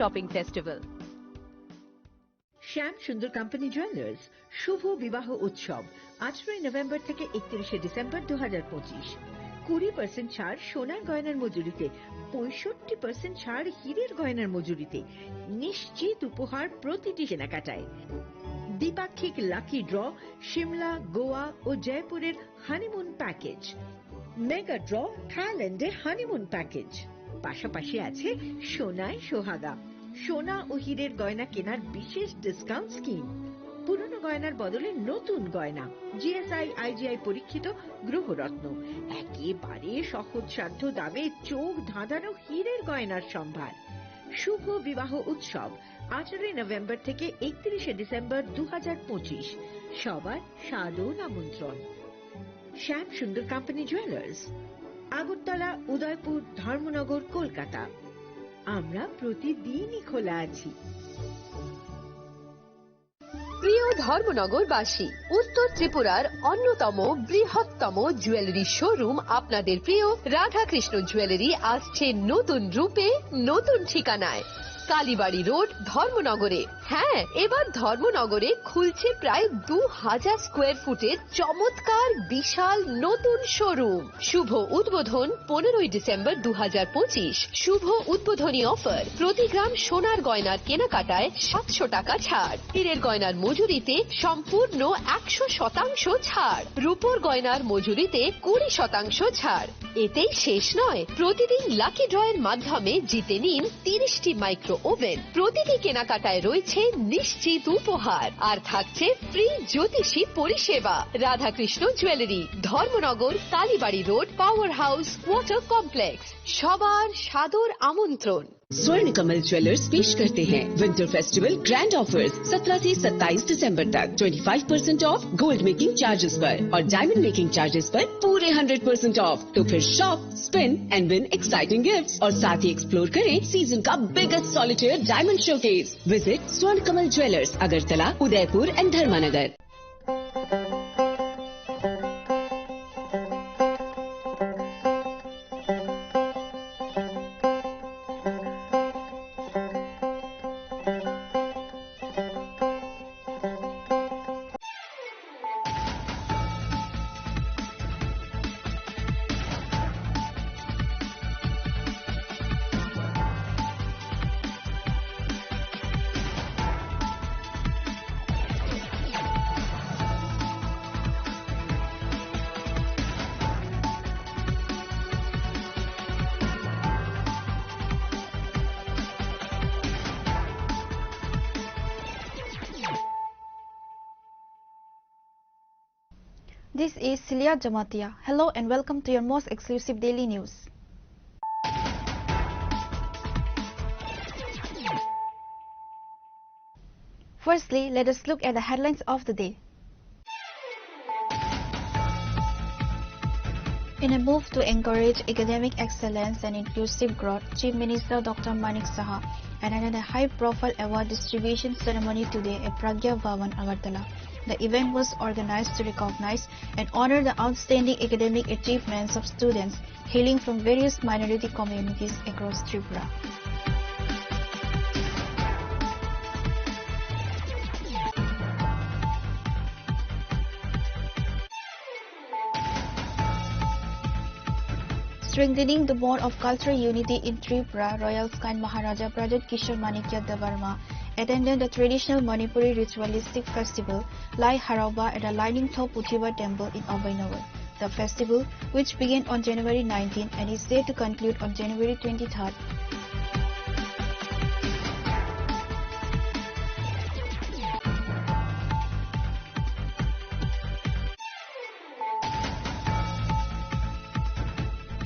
Shopping festival. শ্যাম সুন্দর company jewellers শুভ বিবাহ উৎসব 18 নভেম্বর থেকে 31 ডিসেম্বর 2025। 20% ছাড় সোনার গয়নার মজুরিতে, 65% ছাড় হীরের গয়নার মজুরিতে, নিশ্চিত উপহার প্রতিটি কেনাকাটায়। দ্বিপাক্ষিক লাকি ড্র, সিমলা, গোয়া ও জয়পুরের হানিমুন প্যাকেজ, মেগা ড্র থাইল্যান্ডে হানিমুন প্যাকেজ, পাশাপাশি আছে সোনায় সোহাগা, সোনা ও হীরের গয়না কেনার বিশেষ ডিসকাউন্ট স্কিম, পুরনো গয়নার বদলে নতুন গয়না, জিএসআই আইজিআই পরীক্ষিত গ্রহরত্ন, একেবারে সহজসাধ্য দামে চোখ ধাঁধানো হীরের গয়নার সম্ভার। শুভ বিবাহ উৎসব 18 নভেম্বর থেকে 31 ডিসেম্বর 2025। সবার সাদর আমন্ত্রণ। শ্যাম সুন্দর কোম্পানি জুয়েলার্স, আগরতলা, উদয়পুর, ধর্মনগর, কলকাতা। আমরা প্রতিদিনই খোলা আছি। প্রিয় ধর্মনগরবাসী, উত্তর ত্রিপুরার অন্যতম বৃহত্তম জুয়েলারি শোরুম আপনাদের প্রিয় রাধাকৃষ্ণ জুয়েলারি আসছে নতুন রূপে, নতুন ঠিকানায়, কালীবাড়ি রোড, ধর্মনগরে। হ্যাঁ, এবার ধর্মনগরে খুলছে প্রায় 2000 স্কোয়ার ফুটের চমৎকার বিশাল নতুন শোরুম। শুভ উদ্বোধন 15 ডিসেম্বর 2025। শুভ উদ্বোধনী অফার, প্রতি গ্রাম সোনার গয়নার কেনাকাটায় 700 টাকা ছাড়, হীরের গয়নার মজুরিতে সম্পূর্ণ 100% ছাড়, রূপোর গয়নার মজুরিতে 20% ছাড়। এতেই শেষ নয়, প্রতিদিন লাকি ড্রয়ের মাধ্যমে জিতে নিন 30টি মাইক্রো ওভেন। প্রতিটি কেনাকাটায় রয়েছে নিশ্চিত উপহার, আর থাকছে ফ্রি জ্যোতিষী পরিষেবা। Radhakrishna jewellery, Dharmanagar, Kalibari road, power house, water complex. সবার সাদর আমন্ত্রণ। स्वर्ण कमल ज्वेलर्स पेश करते हैं विंटर फेस्टिवल ग्रैंड ऑफर्स 17 से 27 दिसंबर तक 25% ऑफ गोल्ड मेकिंग चार्जेस पर और डायमंड मेकिंग चार्जेस पर पूरे 100% ऑफ। तो फिर shop, spin and win exciting gifts और साथ ही एक्सप्लोर करें सीजन का biggest solitaire diamond showcase. Visit Swarna Kamal jewellers, Agartala, Udaipur and Dharmanagar. This is Celia Jamatia. Hello and welcome to your most exclusive daily news. Firstly, let us look at the headlines of the day. In a move to encourage academic excellence and inclusive growth, Chief Minister Dr. Manik Saha attended a high-profile award distribution ceremony today at Pragya Bhavan, Agartala. The event was organized to recognize and honor the outstanding academic achievements of students hailing from various minority communities across Tripura. Strengthening the bond of cultural unity in Tripura, Royal Sky Maharaja Pradit Kishore Manikya Devarma attended the traditional Manipuri ritualistic festival Lai Harauba at the Lining Top Puthiba Temple in Abhainagar. The festival, which began on January 19 and is set to conclude on January 23rd,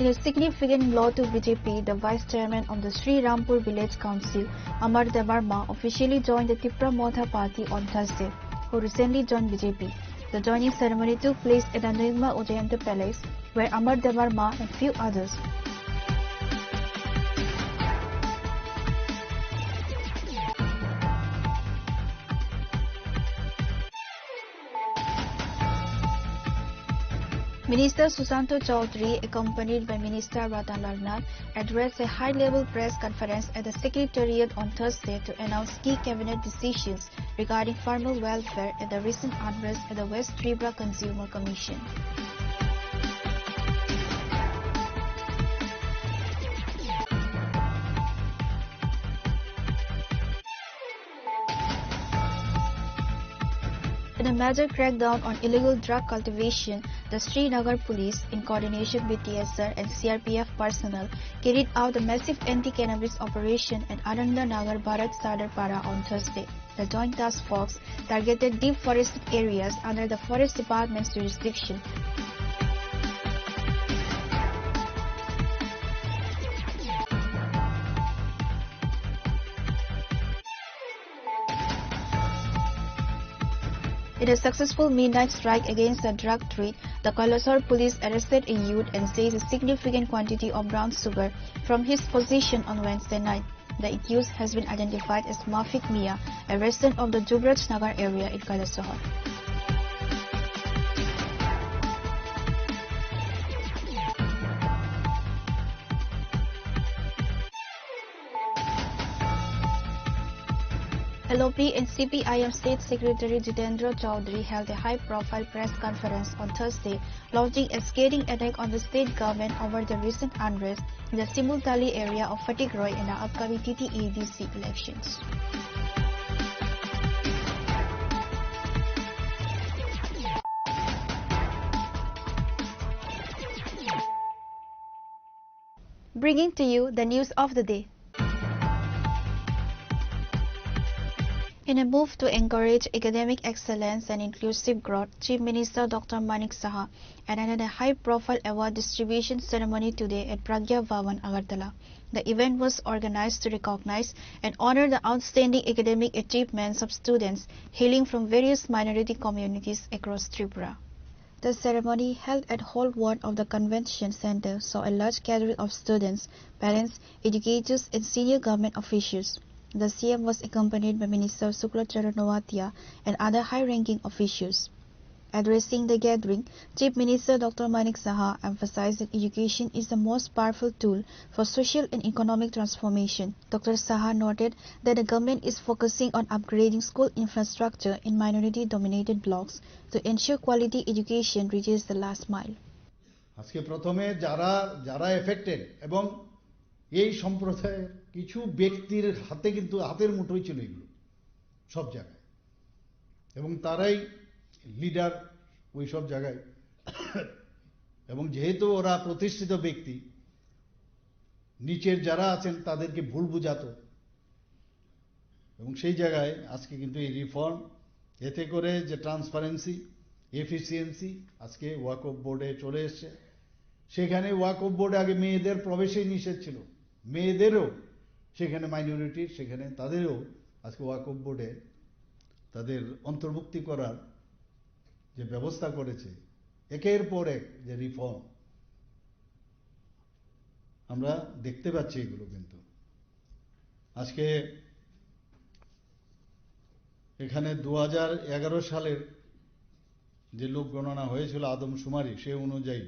in a significant blow to BJP, the Vice Chairman of the Sri Rampur Village Council, Amar Devarma, officially joined the Tripura Motha Party on Thursday, who recently joined BJP. The joining ceremony took place at the Nirma Ujayanta Palace, where Amar Devarma and few others Minister Susanto Chaudhary, accompanied by Minister Ratanlal Nath, addressed a high-level press conference at the Secretariat on Thursday to announce key cabinet decisions regarding farmer welfare and the recent unrest at the West Tripura Consumer Commission. In a major crackdown on illegal drug cultivation, the Srinagar police, in coordination with TSR and CRPF personnel, carried out a massive anti-cannabis operation at Anandanagar Bharat Sadar Para on Thursday. The joint task force targeted deep forested areas under the Forest Department's jurisdiction. In a successful midnight strike against the drug trade, the Kalasar police arrested a youth and seized a significant quantity of brown sugar from his possession on Wednesday night. The accused has been identified as Mafik Mia, a resident of the Jubraj Nagar area in Kalasahar. LOP and CPIM State Secretary Jitendra Chaudhary held a high-profile press conference on Thursday, launching a scathing attack on the state government over the recent unrest in the Simultali area of Fatigroy in the upcoming TTEDC elections. Bringing to you the news of the day. In a move to encourage academic excellence and inclusive growth, Chief Minister Dr. Manik Saha attended a high-profile award distribution ceremony today at Pragya Bhavan, Agartala. The event was organized to recognize and honor the outstanding academic achievements of students hailing from various minority communities across Tripura. The ceremony, held at Hall 1 of the Convention Centre, saw a large gathering of students, parents, educators and senior government officials. The CM was accompanied by Minister Shukla Charan Nowatia and other high-ranking officials. Addressing the gathering, Chief Minister Dr. Manik Saha emphasized that education is the most powerful tool for social and economic transformation. Dr. Saha noted that the government is focusing on upgrading school infrastructure in minority-dominated blocks to ensure quality education reaches the last mile. আজকে প্রথমে যারা affected এবং এই সম্প্রদায়ের কিছু ব্যক্তির হাতে কিন্তু হাতের মুঠোই ছিল এগুলো সব জায়গায় এবং তারাই লিডার ওই সব জায়গায় এবং যেহেতু ওরা প্রতিষ্ঠিত ব্যক্তি নিচের যারা আছেন তাদেরকে ভুল বুঝাতো এবং সেই জায়গায় আজকে কিন্তু এই রিফর্ম এতে করে যে ট্রান্সপারেন্সি এফিসিয়েন্সি আজকে ওয়াকফ বোর্ডে চলে এসছে সেখানে ওয়াকফ বোর্ডে আগে মেয়েদের প্রবেশই নিষেধ ছিল মেয়েদেরও সেখানে মাইনরিটির সেখানে তাদেরও আজকে ওয়াকফ বোর্ডে তাদের অন্তর্ভুক্তি করার যে ব্যবস্থা করেছে একের পর এক যে রিফর্ম আমরা দেখতে পাচ্ছি এগুলো কিন্তু আজকে এখানে 2011 সালের যে লোক গণনা হয়েছিল আদমশুমারি সে অনুযায়ী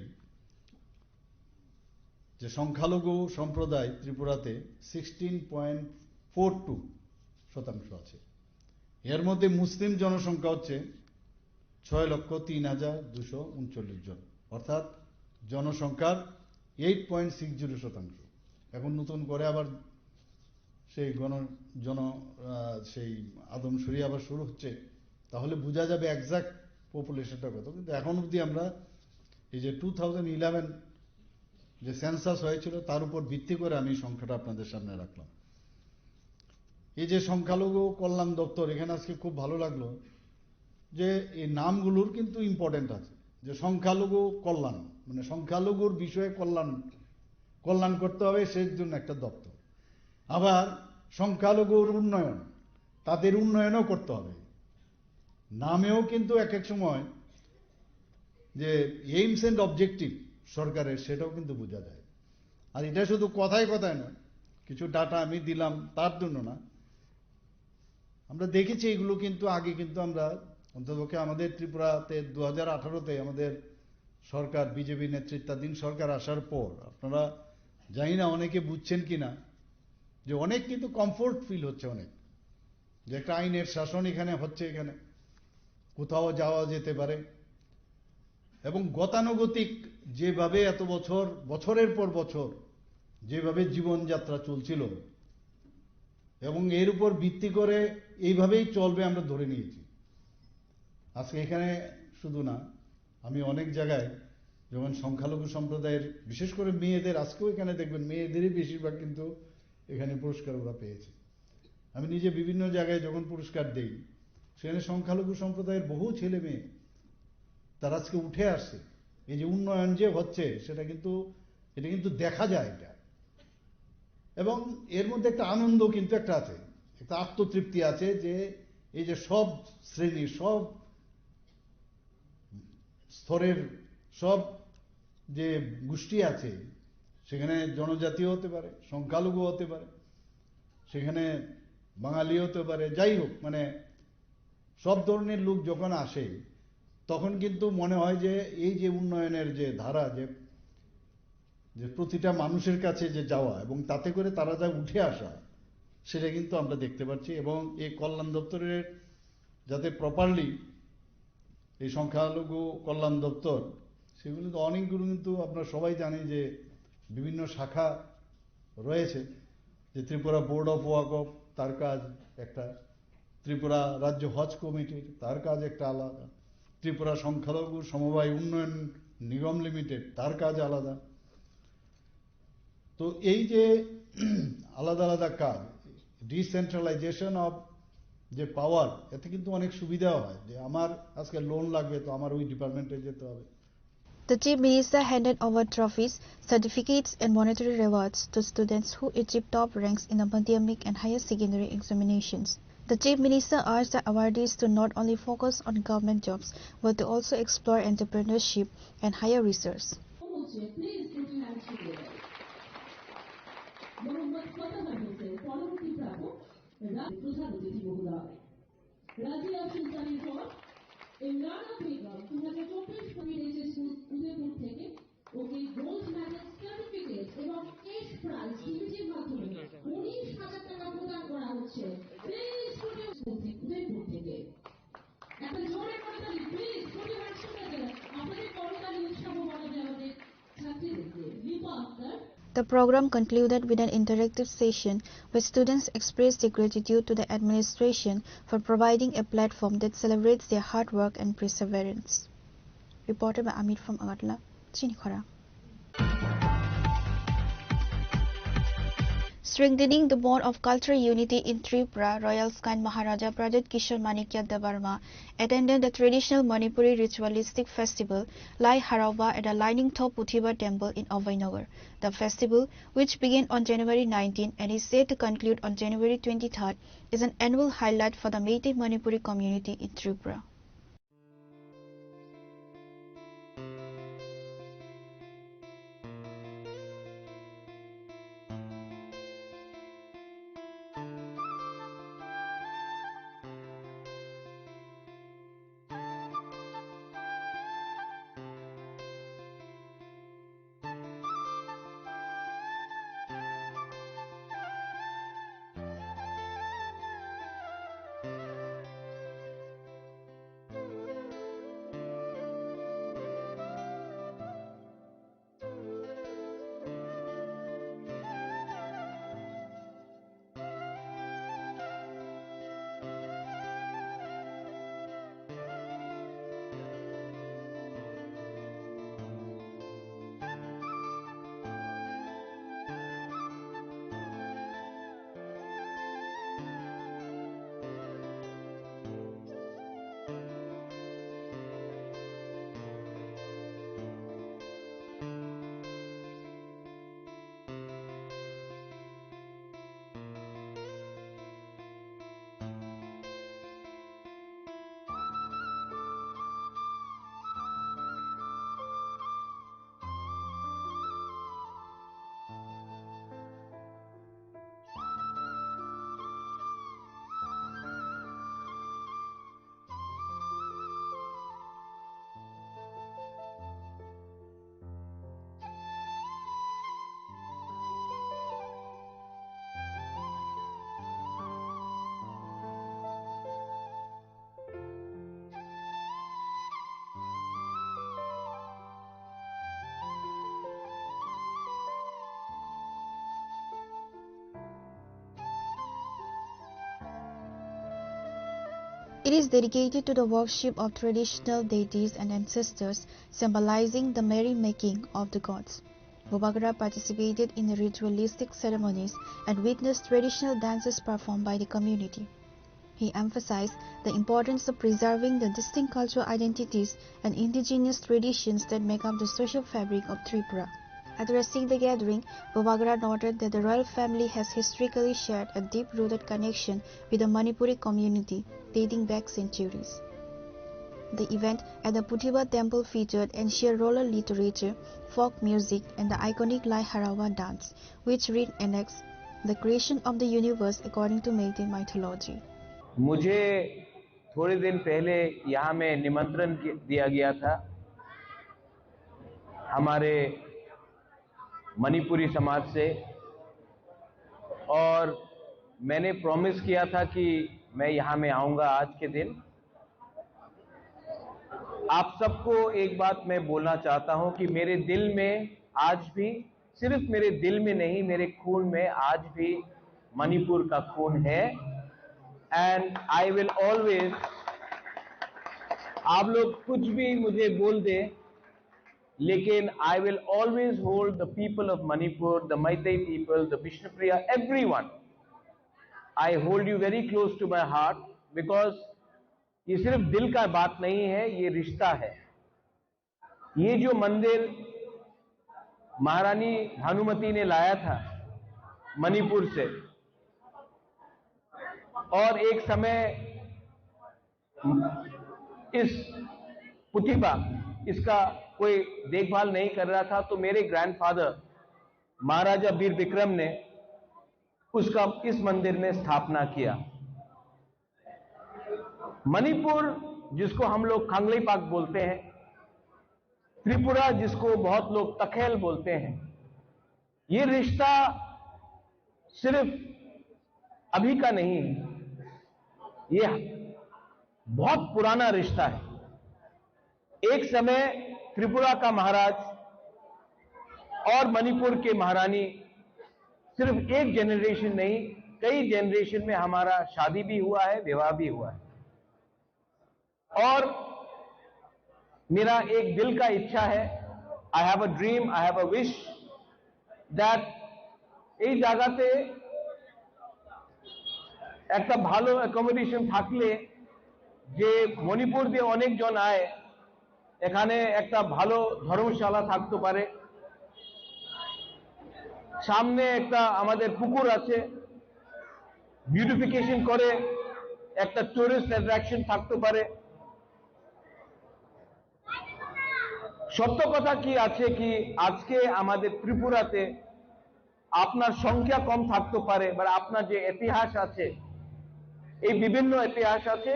যে সংখ্যালঘু সম্প্রদায় ত্রিপুরাতে 16.42% আছে এর মধ্যে মুসলিম জনসংখ্যা হচ্ছে 6,03,239 জন অর্থাৎ জনসংখ্যার 8.60%। এখন নতুন করে আবার সেই সেই আদমশুমারি আবার শুরু হচ্ছে তাহলে বোঝা যাবে এক্সাক্ট পপুলেশনটা কত কিন্তু এখন অবধি আমরা এই যে 2011 যে সেন্সাস হয়েছিল তার উপর ভিত্তি করে আমি সংখ্যাটা আপনাদের সামনে রাখলাম এই যে সংখ্যালঘু কল্যাণ দপ্তর এখানে আজকে খুব ভালো লাগলো যে এই নামগুলোর কিন্তু ইম্পর্টেন্ট আছে যে সংখ্যালঘু কল্যাণ মানে সংখ্যালঘুর বিষয়ে কল্যাণ করতে হবে সেই জন্য একটা দপ্তর আবার সংখ্যালঘুর উন্নয়ন তাদের উন্নয়নও করতে হবে নামেও কিন্তু এক এক সময় যে এইমস এন্ড অবজেক্টিভ সরকারের সেটাও কিন্তু বোঝা যায় আর এটা শুধু কথায় কথায় নয় কিছু ডাটা আমি দিলাম তার জন্য না আমরা দেখেছি এগুলো কিন্তু আগে কিন্তু আমরা অন্ততপক্ষে আমাদের ত্রিপুরাতে 2018তে আমাদের সরকার, বিজেপি নেতৃত্বাধীন সরকার আসার পর আপনারা জানি না অনেকে বুঝছেন কিনা যে অনেক কিন্তু কমফোর্ট ফিল হচ্ছে, অনেক যে একটা আইনের শাসন এখানে হচ্ছে, এখানে কোথাও যাওয়া যেতে পারে। এবং গতানুগতিক যেভাবে এত বছর, বছরের পর বছর যেভাবে জীবনযাত্রা চলছিল এবং এর উপর ভিত্তি করে এইভাবেই চলবে আমরা ধরে নিয়েছি। আজকে এখানে শুধু না, আমি অনেক জায়গায় যেমন সংখ্যালঘু সম্প্রদায়ের, বিশেষ করে মেয়েদের, আজকেও এখানে দেখবেন মেয়েদেরই বেশিরভাগ কিন্তু এখানে পুরস্কার ওরা পেয়েছে। আমি নিজে বিভিন্ন জায়গায় যখন পুরস্কার দেই, সেখানে সংখ্যালঘু সম্প্রদায়ের বহু ছেলে মেয়ে তারা আজকে উঠে আসছে। এই যে উন্নয়ন যে হচ্ছে সেটা কিন্তু, এটা কিন্তু দেখা যায় এটা। এবং এর মধ্যে একটা আনন্দ কিন্তু একটা আছে, একটা আত্মতৃপ্তি আছে যে এই যে সব শ্রেণী, সব স্তরের, সব যে গোষ্ঠী আছে, সেখানে জনজাতীয় হতে পারে, সংখ্যালঘু হতে পারে, সেখানে বাঙালি হতে পারে, যাই হোক, মানে সব ধরনের লোক যখন আসে তখন কিন্তু মনে হয় যে এই যে উন্নয়নের যে ধারা, যে প্রতিটা মানুষের কাছে যে যাওয়া এবং তাতে করে তারা যা উঠে আসা, সেটা কিন্তু আমরা দেখতে পাচ্ছি। এবং এই কল্যাণ দপ্তরের যাতে প্রপারলি, এই সংখ্যালঘু কল্যাণ দপ্তর, সেগুলো তো অনেকগুলো, কিন্তু আপনারা সবাই জানেন যে বিভিন্ন শাখা রয়েছে। যে ত্রিপুরা বোর্ড অফ ওয়াকফ, তার কাজ একটা; ত্রিপুরা রাজ্য হজ কমিটির, তার কাজ একটা আলাদা; ত্রিপুরা সংখ্যালঘু সমবায় উন্নয়ন নিগম লিমিটেড, তার কাজ আলাদা। তো এই যে আলাদা আলাদা কাজ, ডিসেন্ট্রালাইজেশন অফ যে পাওয়ার, এতে কিন্তু অনেক সুবিধাও হয়। যে আমার আজকে লোন লাগবে, তো আমার ওই ডিপার্টমেন্টে যেতে হবে। The Chief Minister handed over trophies, certificates and monetary rewards to students who achieved top ranks in the Madhyamik and higher secondary examinations. The Chief Minister urged the awardees to not only focus on government jobs but to also explore entrepreneurship and higher research. Please put your hands together. Mohammad ফতেহার Hossain পরবর্তী প্রাপক প্রধান অতিথি মহোদয়। রাজিয়া সুলতানের পর ইমরানা বেগম 2024 উদয়পুর থেকে ওকে gold medal certificate এবং cash prize ডিভিডির মাধ্যমে 19,000 টাকা প্রদান করা হচ্ছে। প্লিজ উদয়পুর থেকে একটা জোরে করতালি, প্লিজ পরি হাসপাতালে আপনাদের করতালি উৎসাহ বাড়াবে আমাদের ছাত্রীদেরকে। Lipa Akhtar. The program concluded with an interactive session where students expressed their gratitude to the administration for providing a platform that celebrates their hard work and perseverance. Reported by Amit from Agartala, Chinikhara. Strengthening the bond of cultural unity in Tripura, Royal Sky Maharaja Pradit Kishore Manikya Devarma attended the traditional Manipuri ritualistic festival Lai Harauba at the Lining Top Puthiba Temple in Avainagar. The festival, which began on January 19 and is set to conclude on January 23, is an annual highlight for the Meitei Manipuri community in Tripura. It is dedicated to the worship of traditional deities and ancestors, symbolizing the merrymaking of the gods. Bobagara participated in the ritualistic ceremonies and witnessed traditional dances performed by the community. He emphasized the importance of preserving the distinct cultural identities and indigenous traditions that make up the social fabric of Tripura. Addressing the gathering, Bobagara noted that the royal family has historically shared a deep-rooted connection with the Manipuri community dating back centuries. The event at the Puthiba temple featured ancient roller literature, folk music, and the iconic Lai Harawa dance, which reenacts the creation of the universe according to Meitei mythology. मुझे थोड़े दिन पहले यहाँ में निमंत्रण दिया गया था हमारे मणिपुरी समाज से और मैंने प्रॉमिस किया था कि मैं यहाँ में आऊँगा आज के दिन। आप सबको एक बात मैं बोलना चाहता हूँ कि मेरे दिल में आज भी, सिर्फ मेरे दिल में नहीं, मेरे खून में आज भी मणिपुर का खून है। एंड आई विल ऑलवेज, आप लोग कुछ भी मुझे बोल दे, लेकिन I will always hold the people of Manipur, the Meitei people, the Vishnupriya, everyone, I hold you very close to my heart, because ये सिर्फ दिल का बात नहीं है, ये रिश्ता है। ये जो मंदिर महारानी भानुमती ने लाया था मणिपुर से, और एक समय इस पुथिबा इसका कोई देखभाल नहीं कर रहा था, तो मेरे ग्रैंडफादर महाराजा वीर विक्रम ने उसका इस मंदिर में स्थापना किया। मणिपुर जिसको हम लोग खांगलेपाक बोलते हैं, त्रिपुरा जिसको बहुत लोग तखेल बोलते हैं, ये रिश्ता सिर्फ अभी का नहीं है, ये बहुत पुराना रिश्ता है। एक समय त्रिपुरा का महाराज और मणिपुर के महारानी, सिर्फ एक जनरेशन नहीं, कई जनरेशन में हमारा शादी भी हुआ है, विवाह भी हुआ है। और मेरा एक दिल का इच्छा है, I have a dream, I have a wish that এই জায়গাতে একটা ভালো অ্যাকোমোডেশন থাকলে যে মণিপুর দিয়ে অনেকজন আয়, এখানে একটা ভালো ধর্মশালা থাকতে পারে, সামনে একটা আমাদের পুকুর আছে, বিউটিফিকেশন করে একটা টুরিস্ট অ্যাট্রাকশন থাকতে পারে। সত্য কথা কি আছে কি আজকে আমাদের ত্রিপুরাতে আপনার সংখ্যা কম থাকতে পারে, বাট আপনার যে ইতিহাস আছে, এই বিভিন্ন इतिहास আছে,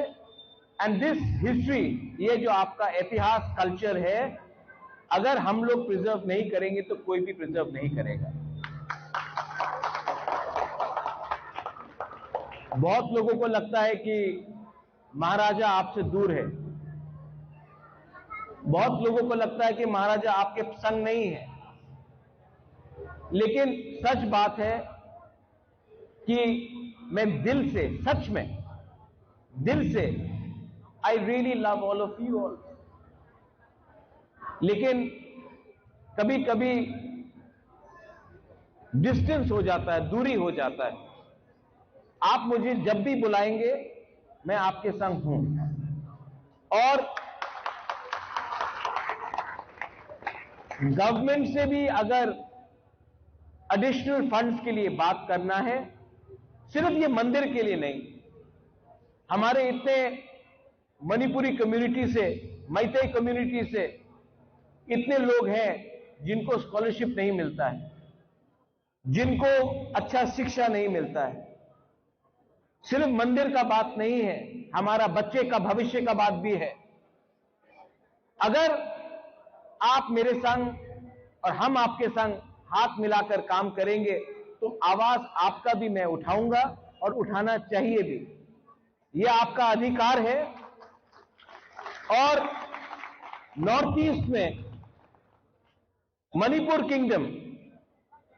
एंड दिस हिस्ट्री, ये जो आपका इतिहास कल्चर है, अगर हम लोग प्रिजर्व नहीं करेंगे तो कोई भी प्रिजर्व नहीं करेगा। बहुत लोगों को लगता है कि महाराजा आपसे दूर है, बहुत लोगों को लगता है कि महाराजा आपके संग नहीं है, लेकिन सच बात है कि मैं दिल से, सच में दिल से, I really love all of you all. लेकिन कभी कभी डिस्टेंस हो जाता है, दूरी हो जाता है। आप मुझे जब भी बुलाएंगे मैं आपके संग हूं। और गवर्नमेंट से भी अगर एडिशनल फंड्स के लिए बात करना है, सिर्फ ये मंदिर के लिए नहीं, हमारे इतने मणिपुरी कम्युनिटी से, मैतेई कम्युनिटी से इतने लोग हैं जिनको स्कॉलरशिप नहीं मिलता है, जिनको अच्छा शिक्षा नहीं मिलता है। सिर्फ मंदिर का बात नहीं है, हमारा बच्चे का भविष्य का बात भी है। अगर आप मेरे संग और हम आपके संग हाथ मिलाकर काम करेंगे तो आवाज आपका भी मैं उठाऊंगा, और उठाना चाहिए भी, यह आपका अधिकार है। और नॉर्थ ईस्ट में मणिपुर किंगडम,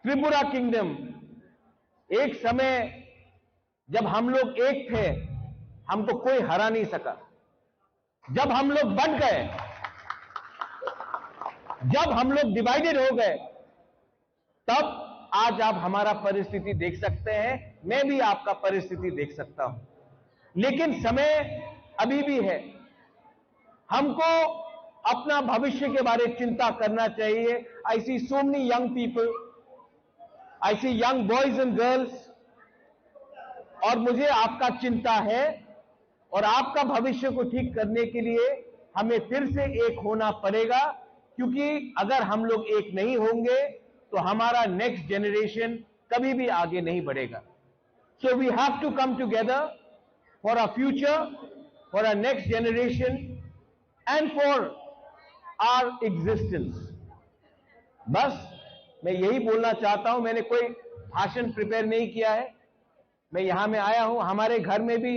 त्रिपुरा किंगडम, एक समय जब हम लोग एक थे, हमको कोई हरा नहीं सका। जब हम लोग बंट गए, जब हम लोग डिवाइडेड हो गए, तब आज आप हमारा परिस्थिति देख सकते हैं, मैं भी आपका परिस्थिति देख सकता हूं। लेकिन समय अभी भी है, हमको अपना भविष्य के बारे में चिंता करना चाहिए। I see so many young people, I see young boys and girls, और मुझे आपका चिंता है, और आपका भविष्य को ठीक करने के लिए हमें फिर से एक होना पड़ेगा, क्योंकि अगर हम लोग एक नहीं होंगे तो हमारा नेक्स्ट जनरेशन कभी भी आगे नहीं बढ़ेगा। So we have to come together for our future, for our next generation and for our existence. बस मैं यही बोलना चाहता हूं। मैंने कोई भाषण प्रिपेयर नहीं किया है, मैं यहां में आया हूं। हमारे घर में भी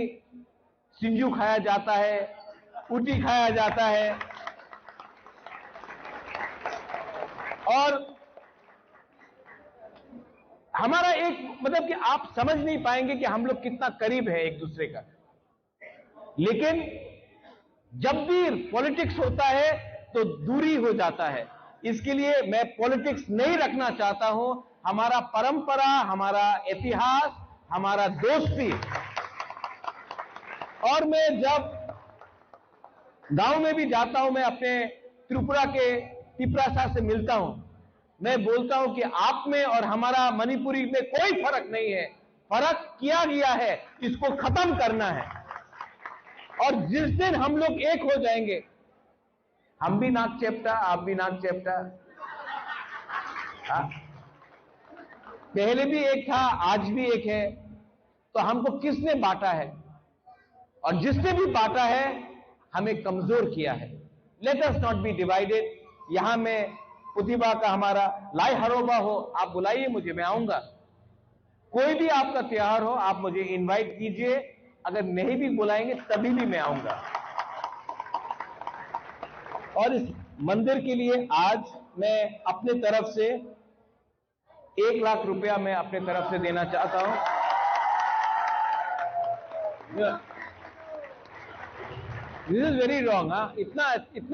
सिंजू खाया जाता है, उटी खाया जाता है, और हमारा एक मतलब कि आप समझ नहीं पाएंगे कि हम लोग कितना करीब है एक दूसरे का। लेकिन जब भी पॉलिटिक्स होता है तो दूरी हो जाता है। इसके लिए मैं पॉलिटिक्स नहीं रखना चाहता हूं। हमारा परंपरा, हमारा इतिहास, हमारा दोस्ती। और मैं जब गांव में भी जाता हूं, मैं अपने त्रिपुरा के तिपरासा से मिलता हूं, मैं बोलता हूं कि आप में और हमारा मणिपुरी में कोई फर्क नहीं है, फर्क किया गया है, इसको खत्म करना है। और जिस दिन हम लोग एक हो जाएंगे, हम भी नाक चेप्टा, आप भी नाक चेप्टा। पहले भी एक था, आज भी एक है, तो हमको किसने बांटा है? और जिसने भी बांटा है हमें कमजोर किया है। Let us not be divided. यहां में प्रतिभा का हमारा लाई हरोबा हो, आप बुलाइए मुझे, मैं आऊंगा। कोई भी आपका त्योहार हो, आप मुझे इनवाइट कीजिए। अगर नहीं भी बुलाएंगे तभी भी मैं आऊंगा। और इस मंदिर के लिए आज मैं अपने तरफ से 1 लाख रुपया मैं अपने तरफ से देना चाहता हूं। This is very wrong. इतना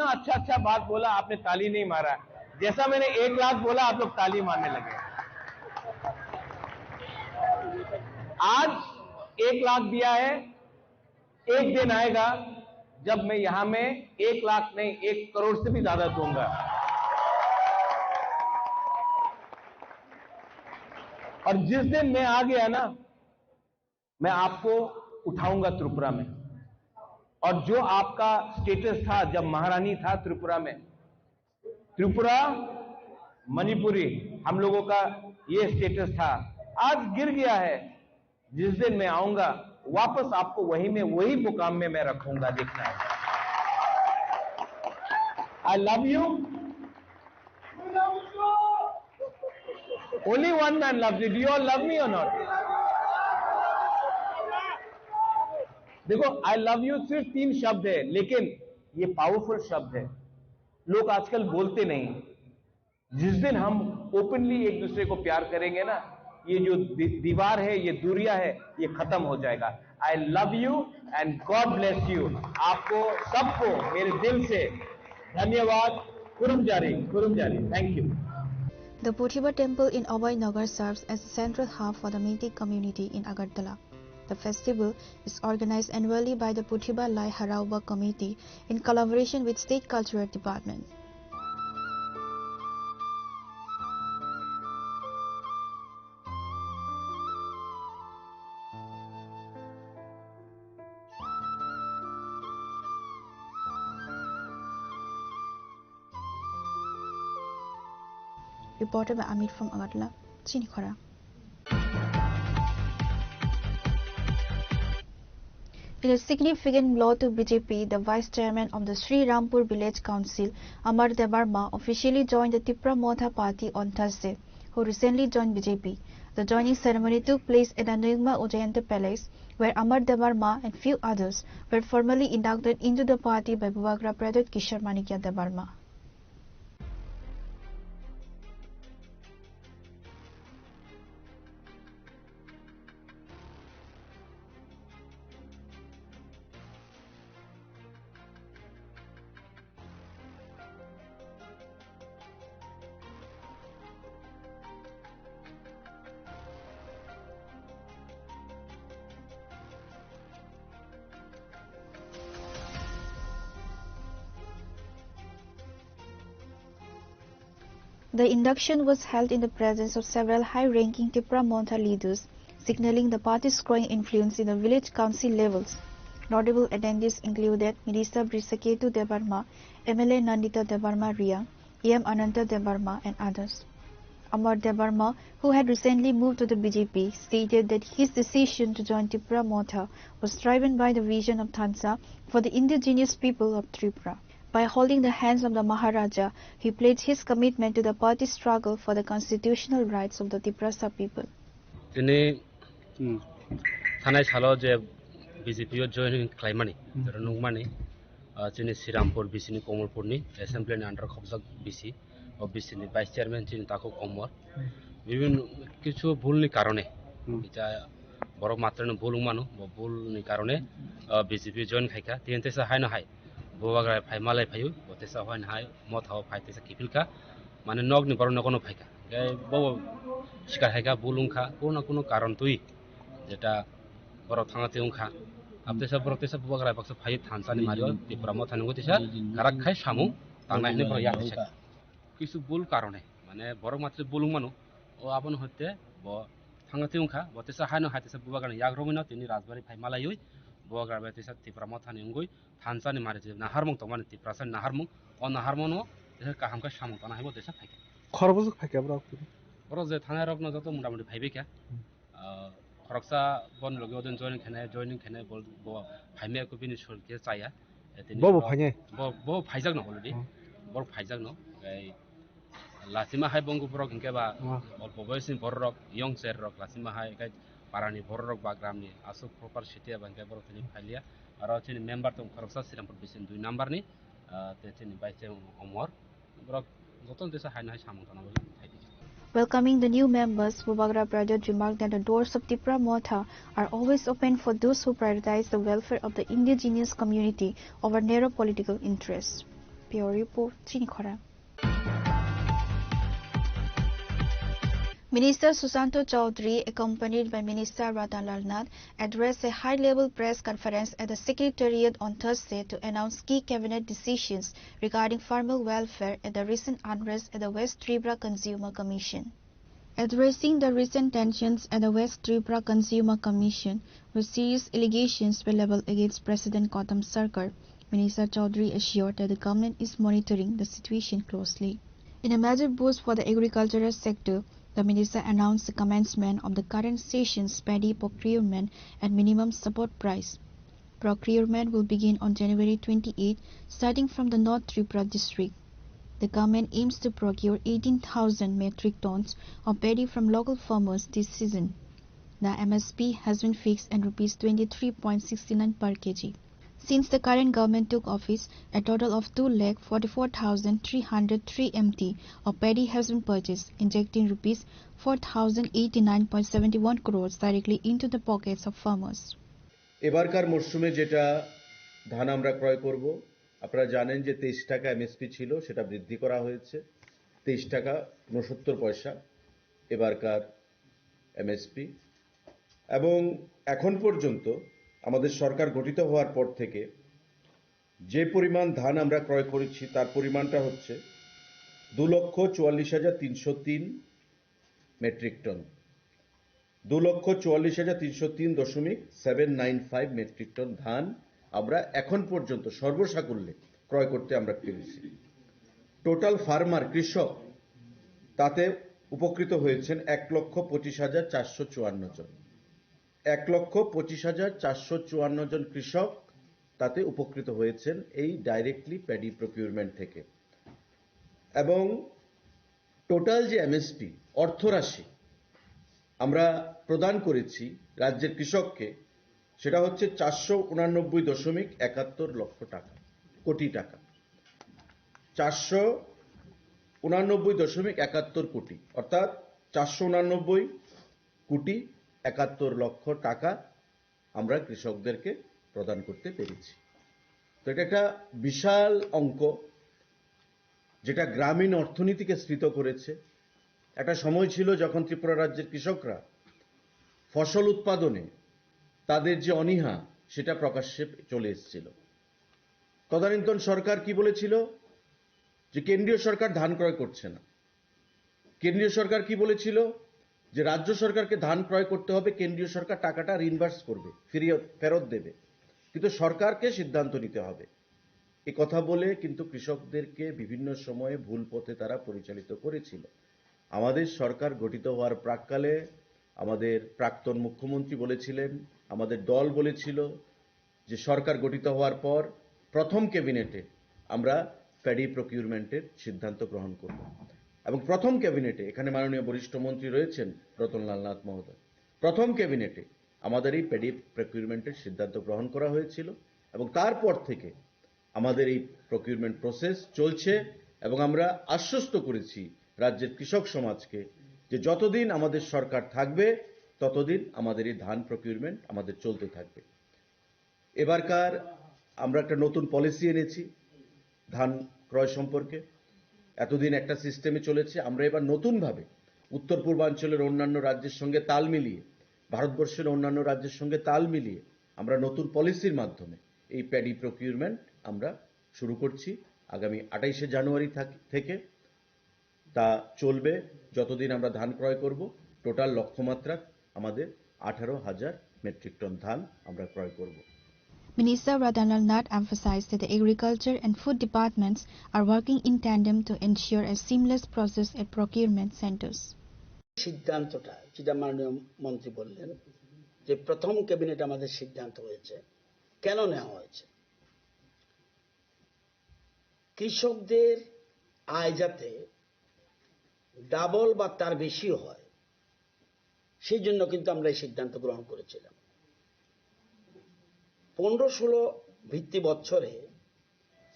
अच्छा बात बोला, आपने ताली नहीं मारा। जैसा मैंने 1 लाख बोला, आप लोग ताली मारने लगे। आज 1 लाख दिया है, एक दिन आएगा जब मैं यहां में 1 लाख नहीं, 1 करोड़ से भी ज्यादा दूंगा। और जिस दिन मैं आ गया ना, मैं आपको उठाऊंगा त्रिपुरा में। और जो आपका स्टेटस था जब महारानी था त्रिपुरा में, त्रिपुरा मणिपुरी हम लोगों का ये स्टेटस था, आज गिर गया है। जिस दिन मैं आऊंगा वापस आपको वही मुकाम में मैं रखूंगा, देखना है। I love you. Only one man loves you. Do you all love me और नॉट? देखो, आई लव यू सिर्फ 3 शब्द है, लेकिन ये पावरफुल शब्द है। लोग आजकल बोलते नहीं। जिस दिन हम ओपनली एक दूसरे को प्यार करेंगे ना, ये जो दीवार है, ये दूरियां है, ये खत्म हो जाएगा। I love you and God bless you. आपको सबको मेरे दिल से धन्यवाद। कुरुम जारी, कुरुम जारी। Thank you. The Puthiba temple in Abhay Nagar serves as a central hub for the Meitei community in Agartala. The festival is organized annually by the Puthiba Lai Harauba Committee in collaboration with State Cultural Department. Reported by Amit from Agartala, Chinikhara. In a significant blow to BJP, the Vice Chairman of the Sri Rampur Village Council, Amar Devarma, officially joined the Tipra Modha Party on Thursday, who recently joined BJP. The joining ceremony took place at the Nirma Ujayanta Palace, where Amar Devarma and few others were formally inducted into the party by Buvagra Pradit Kishore Manikya Devarma. The induction was held in the presence of several high-ranking Tripura Montha leaders, signaling the party's growing influence in the village council levels. Notable attendees included Minister Brisaketu Debarma, MLA Nandita Debarma Ria, EM Ananta Debarma, and others. Amar Debarma, who had recently moved to the BJP, stated that his decision to join Tripura Montha was driven by the vision of Thansa for the indigenous people of Tripura. By holding the hands of the Maharaja, he pledged his commitment to the party's struggle for the constitutional rights of the Tiprasa people. थानाय सालाव जे BJP joining खालामनानै नंमानि जोंनि श्रीरामपुर बिसिनि कमलपुरनि एसेम्बलिनि under खबजाक बिसि और बिसिनि vice chairman जोंनि ताको कमर विभिन्न किछु भूलनि कारणे जा बरक मात्रनो भूल मानु भूलनि कारणे बीजेपी जॉइन खायका तिनतेसा हाय ना हाय बोवाग्रा फाय मालाय फायु बतेसा हाय ना हाय मथाव फायतेसा किफिलका माने नगनि बरक नगनो फायका गाय बो शिकार हायका भूलुंखा कोनो कारण तुई जेटा बरक थांगाते उंखा आपतेसा बरतेसा बोवाग्रा बक्स फाय थानसानि मारियो त्रिपुरा मथा नंगो तेसा काराक खाय सामु तांनायने बर यातेसा किछु भूल कारणे माने बरक मात्र भूलुं मानु ओ आपन हते ब थांगाते उंखा बतेसा हानो हातेसा बोवाग्रा याग्रमिना तिनि राजबारी फाय मालायoi बोवाग्रा बतेसा त्रिपुरा मथानि उंगoi थानसानि मारि जे नाहारमं तो माने त्रिपुरासा नाहारमं ओ नाहारमनो तेसा काहामका सामु ताना हायबो तेसा फाय खरबज फायका बर जे थानाय रकना जतो मुटामुटी फायबेका खरकसा बन लगे ओदन जॉइनिंग खेने बोल बो फाइमे को बिनि सोल के चाया बो फाइने बो फाइजाक न अलरेडी बो फाइजाक न लासिमा हाय बंगु ब्रक इनकेबा अल्प बयसिन बररक यंग सेर रक लासिमा हाय गाय पारानि बररक बाग्रामनि आसु प्रपार सिटिया बंके बरतनि फाइलिया आरो तिनि मेंबर तो खरकसा श्रीरामपुर बिसिन 2 नम्बरनि ते तिनि बाइसे अमर ब्रक जतन देसा हाय ना सामं तनाबो फाइदि Welcoming the new members, Bowagra Pradhat remarked that the doors of Tripura Motha are always open for those who prioritize the welfare of the indigenous community over narrow political interests. Pure Report, Chinikhora. Minister Susanto Chaudhary, accompanied by Minister Ratanlal Nath, addressed a high-level press conference at the Secretariat on Thursday to announce key cabinet decisions regarding farmer welfare at the recent unrest at the West Tripura Consumer Commission. Addressing the recent tensions at the West Tripura Consumer Commission, where serious allegations were leveled against President Gautam Sarkar, Minister Chaudhary assured that the government is monitoring the situation closely. In a major boost for the agricultural sector, the minister announced the commencement of the current session's paddy procurement at minimum support price. Procurement will begin on January 28, starting from the North Tripura district. The government aims to procure 18,000 metric tons of paddy from local farmers this season. The MSP has been fixed at Rs 23.69 per kg. Since the current government took office, a total of 2,44,303 MT of paddy has been purchased, injecting Rs 4,089.71 crores directly into the pockets of farmers. এবারকার মরশুমে যেটা ধান আমরা ক্রয় করব আপনারা জানেন যে 23 টাকা এমএসপি ছিল সেটা বৃদ্ধি করা হয়েছে 23 টাকা 69 পয়সা এবারকার এমএসপি এবং এখন পর্যন্ত আমাদের সরকার গঠিত হওয়ার পর থেকে যে পরিমাণ ধান আমরা ক্রয় করেছি তার পরিমাণটা হচ্ছে 2,44,303 মেট্রিক টন 2,44,303.795 মেট্রিক টন ধান আমরা এখন পর্যন্ত সর্বসাকুল্যে ক্রয় করতে আমরা পেরেছি টোটাল ফার্মার কৃষক তাতে উপকৃত হয়েছেন 1,25,454 জন 1,25,454 জন কৃষক তাতে উপকৃত হয়েছেন এই ডাইরেক্টলি প্যাডি প্রকিউরমেন্ট থেকে এবং টোটাল যে এমএসপি অর্থরাশি আমরা প্রদান করেছি রাজ্যের কৃষককে সেটা হচ্ছে 489.71 লক্ষ টাকা কোটি টাকা 489.71 কোটি অর্থাৎ 489.71 লক্ষ টাকা আমরা কৃষকদেরকে প্রদান করতে পেরেছি তো এটা একটা বিশাল অঙ্ক যেটা গ্রামীণ অর্থনীতিকে স্ফীত করেছে একটা সময় ছিল যখন ত্রিপুরা রাজ্যের কৃষকরা ফসল উৎপাদনে তাদের যে অনীহা সেটা প্রকাশ্যে চলে এসেছিল তদানীন্তন সরকার কি বলেছিল যে কেন্দ্রীয় সরকার ধান ক্রয় করছে না কেন্দ্রীয় সরকার কি বলেছিল যে রাজ্য সরকারকে ধান ক্রয় করতে হবে, কেন্দ্রীয় সরকার টাকাটা রিইনভার্স করবে, ফেরত দেবে, কিন্তু সরকারকে সিদ্ধান্ত নিতে হবে। এই কথা বলে কিন্তু কৃষকদেরকে বিভিন্ন সময়ে ভুল পথে তারা পরিচালিত করেছিল। আমাদের সরকার গঠিত হওয়ার প্রাক্কালে আমাদের প্রাক্তন মুখ্যমন্ত্রী বলেছিলেন, আমাদের দল বলেছিল যে সরকার গঠিত হওয়ার পর প্রথম ক্যাবিনেটে আমরা প্যাডি প্রকিউরমেন্টের সিদ্ধান্ত গ্রহণ করব। এবং প্রথম ক্যাবিনেটে, এখানে মাননীয় বরিষ্ঠ মন্ত্রী রয়েছেন রতনলাল নাথ মহোদয়, প্রথম ক্যাবিনেটে আমাদের এই প্যাডি প্রকিউরমেন্টের সিদ্ধান্ত গ্রহণ করা হয়েছিল এবং তারপর থেকে আমাদের এই প্রকিউরমেন্ট প্রসেস চলছে এবং আমরা আশ্বস্ত করেছি রাজ্যের কৃষক সমাজকে যে যতদিন আমাদের সরকার থাকবে ততদিন আমাদের এই ধান প্রকিউরমেন্ট আমাদের চলতে থাকবে। এবারকার আমরা একটা নতুন পলিসি এনেছি ধান ক্রয় সম্পর্কে। এতদিন একটা সিস্টেমে চলেছে, আমরা এবার নতুনভাবে উত্তর পূর্বাঞ্চলের অন্যান্য রাজ্যের সঙ্গে তাল মিলিয়ে, ভারতবর্ষের অন্যান্য রাজ্যের সঙ্গে তাল মিলিয়ে আমরা নতুন পলিসির মাধ্যমে এই প্যাডি প্রকিউরমেন্ট আমরা শুরু করছি আগামী 28শে জানুয়ারি থেকে। তা চলবে যতদিন আমরা ধান ক্রয় করব। টোটাল লক্ষ্যমাত্রা আমাদের 18,000 মেট্রিক টন ধান আমরা ক্রয় করব। Minister Radhanlal Nath emphasized that the agriculture and food departments are working in tandem to ensure a seamless process at procurement centers. সিদ্ধান্তটা যেটা মাননীয় মন্ত্রী বললেন যে প্রথম ক্যাবিনেট আমাদের সিদ্ধান্ত হয়েছে, কেন নেওয়া হয়েছে? কৃষকদের আয় যাতে ডাবল বা তার বেশি হয় সেই জন্য কিন্তু আমরা এই সিদ্ধান্ত গ্রহণ করেছিলাম। 15-16 ভিত্তি বছরে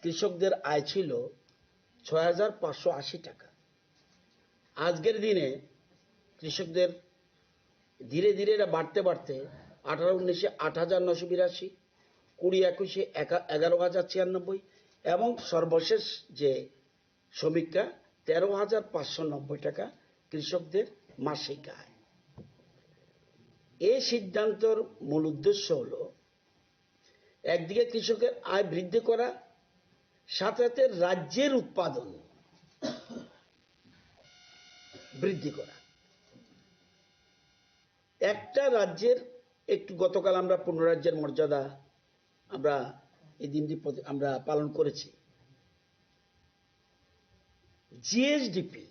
কৃষকদের আয় ছিল 6,580 টাকা। আজকের দিনে কৃষকদের ধীরে ধীরে এটা বাড়তে বাড়তে 18-19-এ 8,982, 20-21-এ 11,096 এবং সর্বশেষ যে সমীক্ষা 13,590 টাকা কৃষকদের মাসিক আয়। এই সিদ্ধান্তর মূল উদ্দেশ্য হলো একদিকে কৃষকের আয় বৃদ্ধি করা, সাথে সাথে রাজ্যের উৎপাদন বৃদ্ধি করা। একটা রাজ্যের একটু গতকাল আমরা 15 রাজ্যের মর্যাদা আমরা এই দিনটি আমরা পালন করেছি। জিএসডিপি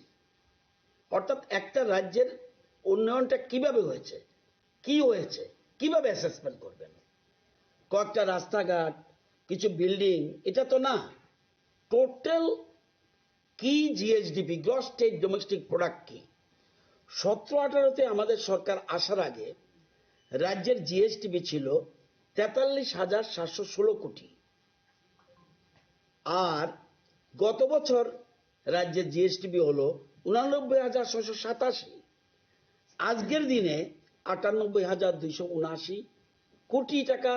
অর্থাৎ একটা রাজ্যের উন্নয়নটা কিভাবে হয়েছে, কি হয়েছে, কিভাবে অ্যাসেসমেন্ট করবেন? কয়েকটা রাস্তাঘাট, কিছু বিল্ডিং, এটা তো না। টোটাল কি GSDP, gross state domestic product কি? 17-18-তে আমাদের সরকার আসার আগে রাজ্যের জিএসডিপি ছিল 43,716 কোটি, আর গত বছর রাজ্যের জিএসডিপি হলো 89,687। আজকের দিনে 98,279 কোটি টাকা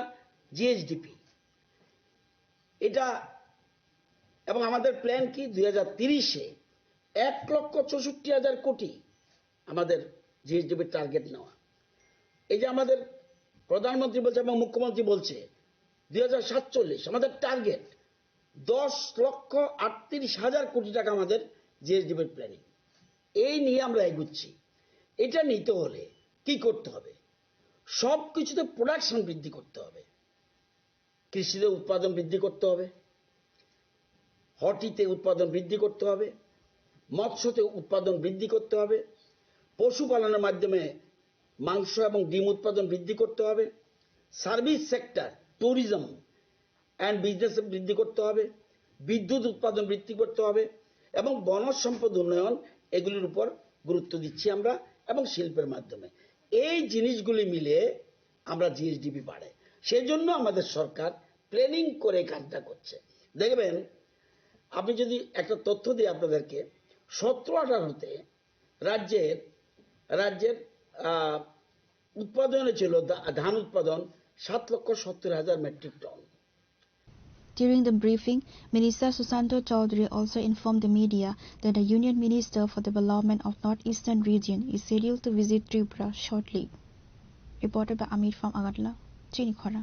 জিএসডিপি এটা। এবং আমাদের প্ল্যান কি 2030-এ 1,64,000 কোটি আমাদের জিএসডিপির টার্গেট নেওয়া। এই যে আমাদের প্রধানমন্ত্রী বলছে এবং মুখ্যমন্ত্রী বলছে 2047 আমাদের টার্গেট 10,38,000 কোটি টাকা আমাদের জিএসডিপির প্ল্যানিং। এই নিয়ে আমরা এগুচ্ছি। এটা নিতে হলে কি করতে হবে? সব কিছুতে প্রোডাকশন বৃদ্ধি করতে হবে। কৃষিতে উৎপাদন বৃদ্ধি করতে হবে, হর্টিতে উৎপাদন বৃদ্ধি করতে হবে, মৎস্যতে উৎপাদন বৃদ্ধি করতে হবে, পশুপালনের মাধ্যমে মাংস এবং ডিম উৎপাদন বৃদ্ধি করতে হবে, service sector, tourism and business বৃদ্ধি করতে হবে, বিদ্যুৎ উৎপাদন বৃদ্ধি করতে হবে এবং বনজ সম্পদ উন্নয়ন, এগুলির উপর গুরুত্ব দিচ্ছি আমরা এবং শিল্পের মাধ্যমে। এই জিনিসগুলি মিলে আমরা জিএসডিপি বাড়ে। সেই জন্য আমাদের সরকার প্ল্যানিং করে কাজটা করছে। দেখবেন, আপনি যদি একটা তথ্য দিই আপনাদেরকে, 17-18-তে রাজ্যের উৎপাদনে ছিল ধান উৎপাদন 7,70,000 metric ton. During the briefing, Minister Susanto Chaudhary also informed the media that the Union Minister for Development of Northeastern Region is scheduled to visit Tripura shortly. Reported by Amir from Agartala, Chini Khora.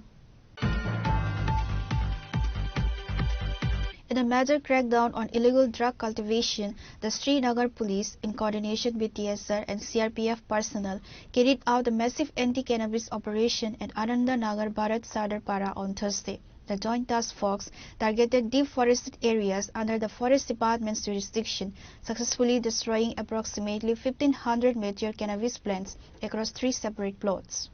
In a major crackdown on illegal drug cultivation, the Srinagar police, in coordination with TSR and CRPF personnel, carried out a massive anti-cannabis operation at Anandanagar Bharat Sadarpara on Thursday. The Joint Task Force targeted deep forested areas under the Forest Department's jurisdiction, successfully destroying approximately 1,500 mature cannabis plants across 3 separate plots.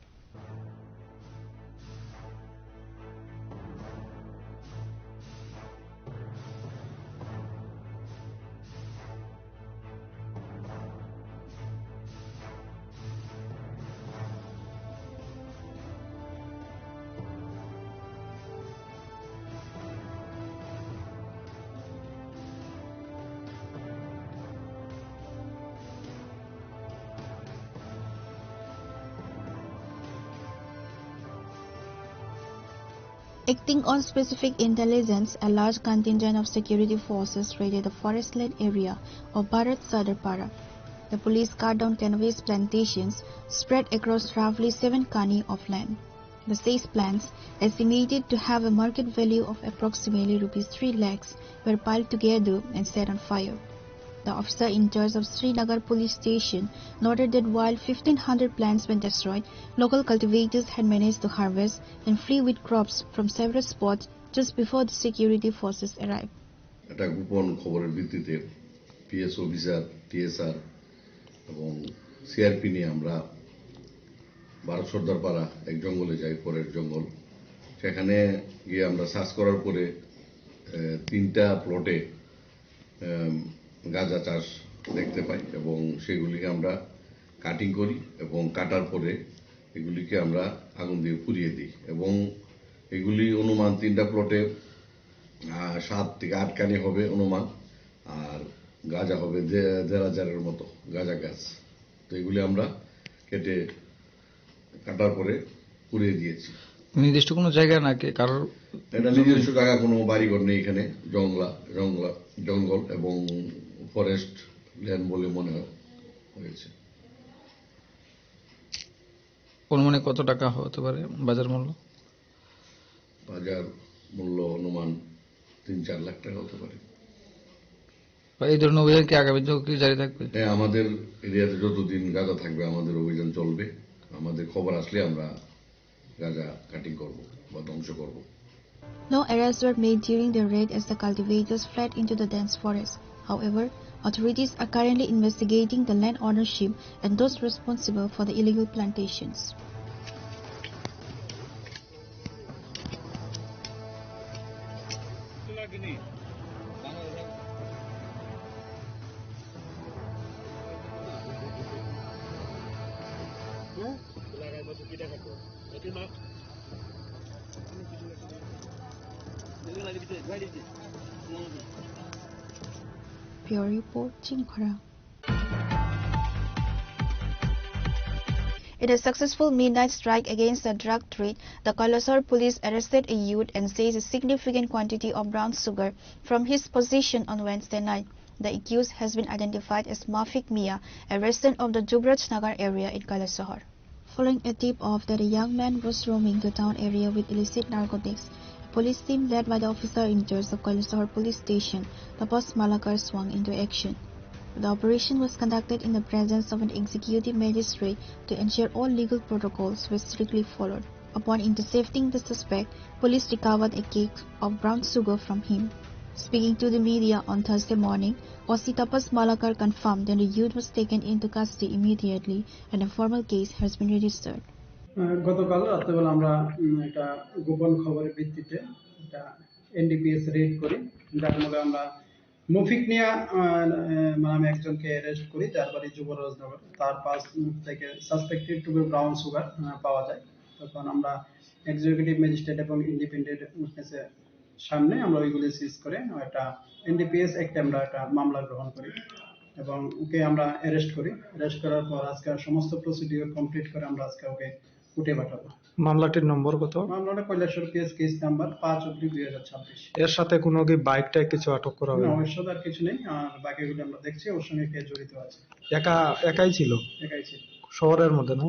Acting on specific intelligence, a large contingent of security forces raided the forest-led area of Bharat Sadarpara. The police cut down cannabis plantations spread across roughly 7 kani of land. The 6 plants, estimated to have a market value of approximately Rs 3 lakhs, were piled together and set on fire. The officer in charge of Srinagar police station noted that while 1,500 plants were destroyed, local cultivators had managed to harvest and free wheat crops from several spots just before the security forces arrived. একটা গোপন খবরের ভিত্তিতে PS officer, TSR এবং CRP নিয়ে আমরা ভারত সর্দারপাড়া এক জঙ্গলে যাই, পরের জঙ্গল। সেখানে গিয়ে আমরা সার্চ করার পরে 3টা প্লটে গাঁজা চাষ দেখতে পাই এবং সেগুলিকে আমরা কাটিং করি এবং কাটার পরে এগুলিকে আমরা আগুন দিয়ে পুড়িয়ে দিই এবং এগুলি অনুমান 3টা প্লটে 7 থেকে 8 কানি হবে অনুমান, আর গাঁজা হবে 1,500-এর মতো গাঁজা গাছ। তো এগুলি আমরা কেটে কাটার পরে পুড়িয়ে দিয়েছি। নির্দিষ্ট কোনো জায়গা নাকি কারোর? এটা নিজস্ব জায়গা, কোনো বাড়িঘর নেই এখানে, জঙ্গল এবং ফরেস্ট ল্যান্ড বলে মনে হয়েছে। অনুমানে কত টাকা হতে পারে বাজার মূল্য? বাজার মূল্য অনুমান 3-4 লাখ টাকা হতে পারে। এই ধরনের অভিযান কি আগামী দিনেও কি জারি থাকবে? হ্যাঁ, আমাদের এরিয়াতে যতদিন গাঁজা থাকবে আমাদের অভিযান চলবে। আমাদের খবর আসলে আমরা গাঁজা কাটিং করব বা ধ্বংস করব। No arrests were made during the raid as the cultivators fled into the dense forest. However, authorities are currently investigating the land ownership and those responsible for the illegal plantations. Pure Report, Chinkhara. In a successful midnight strike against the drug trade, the Kalasar police arrested a youth and seized a significant quantity of brown sugar from his possession on Wednesday night. The accused has been identified as Mafik Mia, a resident of the Jubraj Nagar area in Kalasahar. Following a tip-off that a young man was roaming the town area with illicit narcotics, a police team led by the officer in charge of Kalasahar police station, Tapas Malakar, swung into action. The operation was conducted in the presence of an executive magistrate to ensure all legal protocols were strictly followed. Upon intercepting the suspect, police recovered a cake of brown sugar from him. Speaking to the media on Thursday morning, OC Tapas Malakar confirmed that the youth was taken into custody immediately and a formal case has been registered. গতকাল রাত্রেবেলা আমরা একটা গোপন খবরের ভিত্তিতে একটা NDPS red করি, যার মধ্যে আমরা মফিক নিয়া নামে একজনকে অ্যারেস্ট করি, যার বাড়ি যুবরাজনগর। তার পাশ থেকে suspected to be brown sugar পাওয়া যায়। তখন আমরা এক্সিকিউটিভ ম্যাজিস্ট্রেট এবং ইন্ডিপেন্ডেন্ট উইটনেসের সামনে আমরা ওইগুলি সিজ করে একটা এনডিপিএস অ্যাক্টে আমরা একটা মামলা গ্রহণ করি এবং ওকে আমরা অ্যারেস্ট করি। অ্যারেস্ট করার পর আজকে সমস্ত প্রসিডিওর কমপ্লিট করে আমরা আজকে ওকে কোর্টে পাঠাবো। মামলাটির নম্বর কত? মামলাটা কৈলাসহর কেস নাম্বার 5/2026। এর সাথে কোনো কি বাইকটা কিছু আটক করা হবে? না, ওর সাথে আর কিছু নেই, আর বাকিগুলো আমরা দেখছি ওর সঙ্গে কে জড়িত আছে। একাই ছিল? একাই ছিল। শহরের মধ্যে না?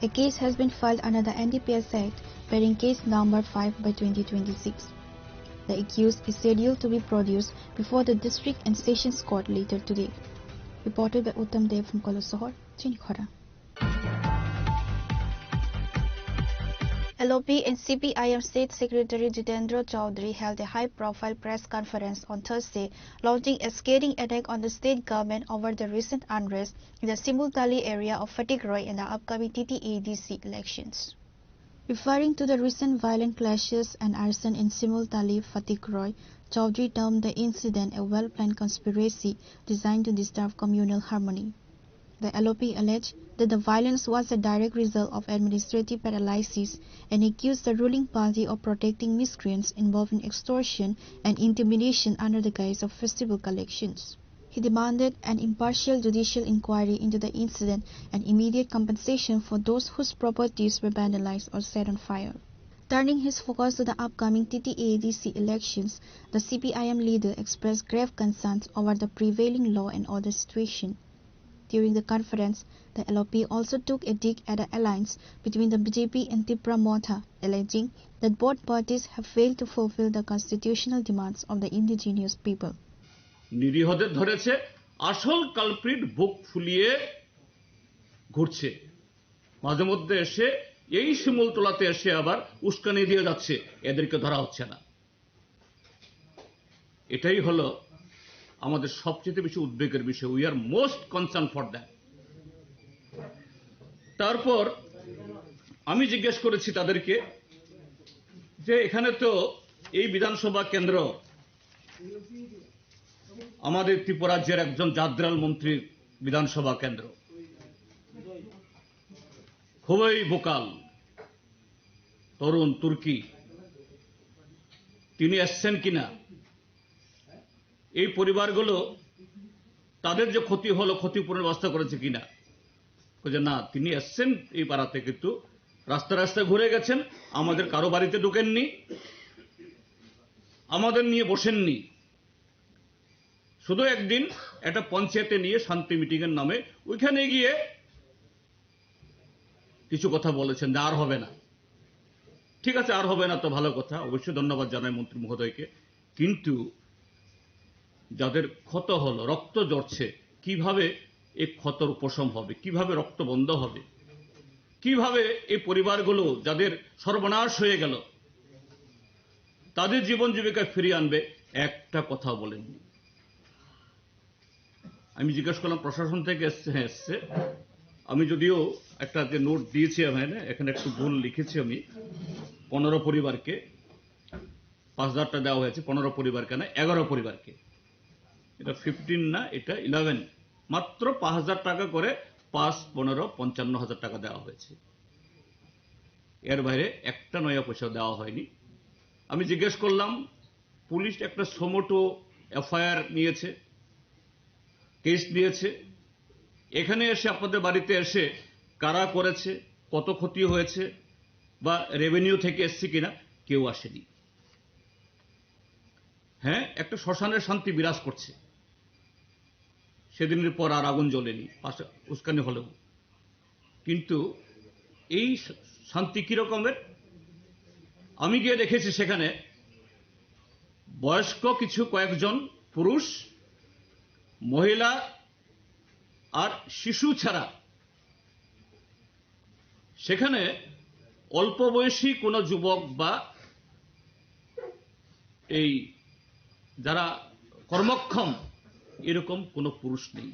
A case has been filed under the NDPS Act bearing case number 5/2026. The accused is scheduled to be produced before the District and Sessions Court later today. Reported by Uttam Dev from Kolosohor, Chinikhara. LOP and CPIM State Secretary Jitendra Chaudhary held a high-profile press conference on Thursday, launching a scathing attack on the state government over the recent unrest in the Simultali area of Phatickroy in the upcoming TTADC elections. Referring to the recent violent clashes and arson in Simultali, Phatickroy, Chaudhary termed the incident a well-planned conspiracy designed to disturb communal harmony. The LOP alleged that the violence was a direct result of administrative paralysis and accused the ruling party of protecting miscreants involved in extortion and intimidation under the guise of festival collections. He demanded an impartial judicial inquiry into the incident and immediate compensation for those whose properties were vandalized or set on fire. Turning his focus to the upcoming TTADC elections, the CPIM leader expressed grave concerns over the prevailing law and order situation. During the conference, the LOP also took a dig at the alliance between the BJP and Tipra Motha, alleging that both parties have failed to fulfill the constitutional demands of the indigenous people. নিরীহদের ধরেছে, আসল culprit বুক ফুলিয়ে ঘুরছে, মাঝে মধ্যে এসে এই শিমুলতলাতে এসে আবার উস্কানি দিয়ে যাচ্ছে, এদেরকে ধরা হচ্ছে না। এটাই হলো আমাদের সবচেয়ে বেশি উদ্বেগের বিষয়। We are most concern for that. তারপর আমি জিজ্ঞেস করেছি তাদেরকে যে এখানে তো এই বিধানসভা কেন্দ্র আমাদের ত্রিপুরা রাজ্যের একজন জাদ্রাল মন্ত্রীর বিধানসভা কেন্দ্র, খুবই ভোকাল তরুণ তুর্কি, তিনি এসছেন কিনা, এই পরিবারগুলো তাদের যে ক্ষতি হলো ক্ষতিপূরণের ব্যবস্থা করেছে কিনা। যে না, তিনি এসছেন এই পাড়াতে, কিন্তু রাস্তা রাস্তায় ঘুরে গেছেন, আমাদের কারো বাড়িতে ঢুকেননি, আমাদের নিয়ে বসেননি। শুধু একদিন একটা পঞ্চায়েতে নিয়ে শান্তি মিটিং এর নামে ওইখানে গিয়ে কিছু কথা বলেছেন যে আর হবে না। ঠিক আছে, আর হবে না তো ভালো কথা, অবশ্যই ধন্যবাদ জানাই মন্ত্রী মহোদয়কে। কিন্তু যাদের ক্ষত হলো, রক্ত ঝরছে, কিভাবে এই ক্ষতর উপশম হবে, কিভাবে রক্ত বন্ধ হবে, কিভাবে এই পরিবারগুলো যাদের সর্বনাশ হয়ে গেল তাদের জীবন জীবিকা ফিরিয়ে আনবে, একটা কথা বলেননি। আমি জিজ্ঞেস করলাম প্রশাসন থেকে এসছে? হ্যাঁ এসছে। আমি যদিও একটা যে নোট দিয়েছি এখানে একটু ভুল লিখেছি, আমি 15 পরিবারকে 5000 টাকা দেওয়া হয়েছে, 15 পরিবারকে না, 11 পরিবারকে। এটা 15 না, এটা 11, মাত্র 5000 টাকা করে 5, 15, 55,000 টাকা দেওয়া হয়েছে। এর বাইরে একটা নয়া পয়সা দেওয়া হয়নি। আমি জিজ্ঞেস করলাম, পুলিশ একটা সোমোটো এফআইআর নিয়েছে, কেস নিয়েছে, এখানে এসে আপনাদের বাড়িতে এসে কারা করেছে, কত ক্ষতি হয়েছে বা রেভিনিউ থেকে এসছে কিনা, কেউ আসেনি। হ্যাঁ, একটা শ্মশানের শান্তি বিরাজ করছে, সেদিনের পর আর আগুন জ্বলেনি, পাশে উস্কানি হলেও। কিন্তু এই শান্তি কি রকমের? আমি গিয়ে দেখেছি সেখানে বয়স্ক কিছু কয়েকজন পুরুষ, মহিলা আর শিশু ছাড়া সেখানে অল্প বয়সী কোন যুবক বা এই যারা কর্মক্ষম এরকম কোন পুরুষ নেই।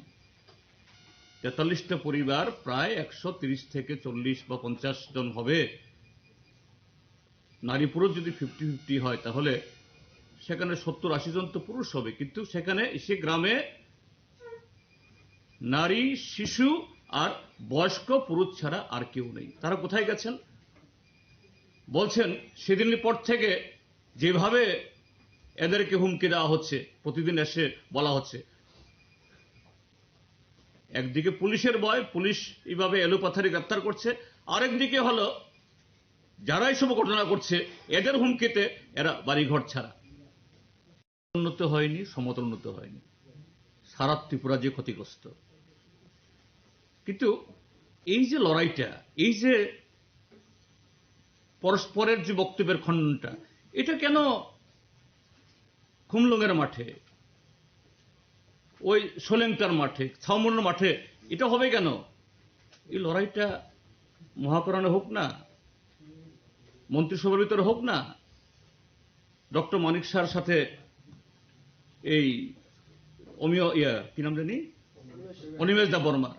43টা পরিবার, প্রায় 130 থেকে 40 বা 50 জন হবে। নারী পুরুষ যদি 50-50 হয় তাহলে সেখানে 70-80 জন তো পুরুষ হবে, কিন্তু সেখানে সে গ্রামে নারী, শিশু আর বয়স্ক পুরুষ ছাড়া আর কেউ নেই। তারা কোথায় গেছেন? বলছেন সেদিনের পর থেকে যেভাবে এদেরকে হুমকি দেওয়া হচ্ছে, প্রতিদিন এসে বলা হচ্ছে, একদিকে পুলিশের ভয়, পুলিশ এইভাবে এলোপাথারি গ্রেপ্তার করছে, আরেকদিকে হলো যারা এইসব ঘটনা করছে এদের হুমকিতে এরা বাড়িঘর ছাড়া। উন্নত হয়নি, সমতল উন্নত হয়নি, সারা ত্রিপুরা যে ক্ষতিগ্রস্ত। কিন্তু এই যে লড়াইটা, এই যে পরস্পরের যে বক্তব্যের খণ্ডনটা, এটা কেন খুমলুঙের মাঠে, ওই সোলেংটার মাঠে, ছাউমনের মাঠে, এটা হবে কেন? এই লড়াইটা মহাকরণে হোক না, মন্ত্রিসভার ভিতরে হোক না, ডক্টর মানিক শাহর সাথে এই কি নাম জানি, অনিমেষ দা বর্মা,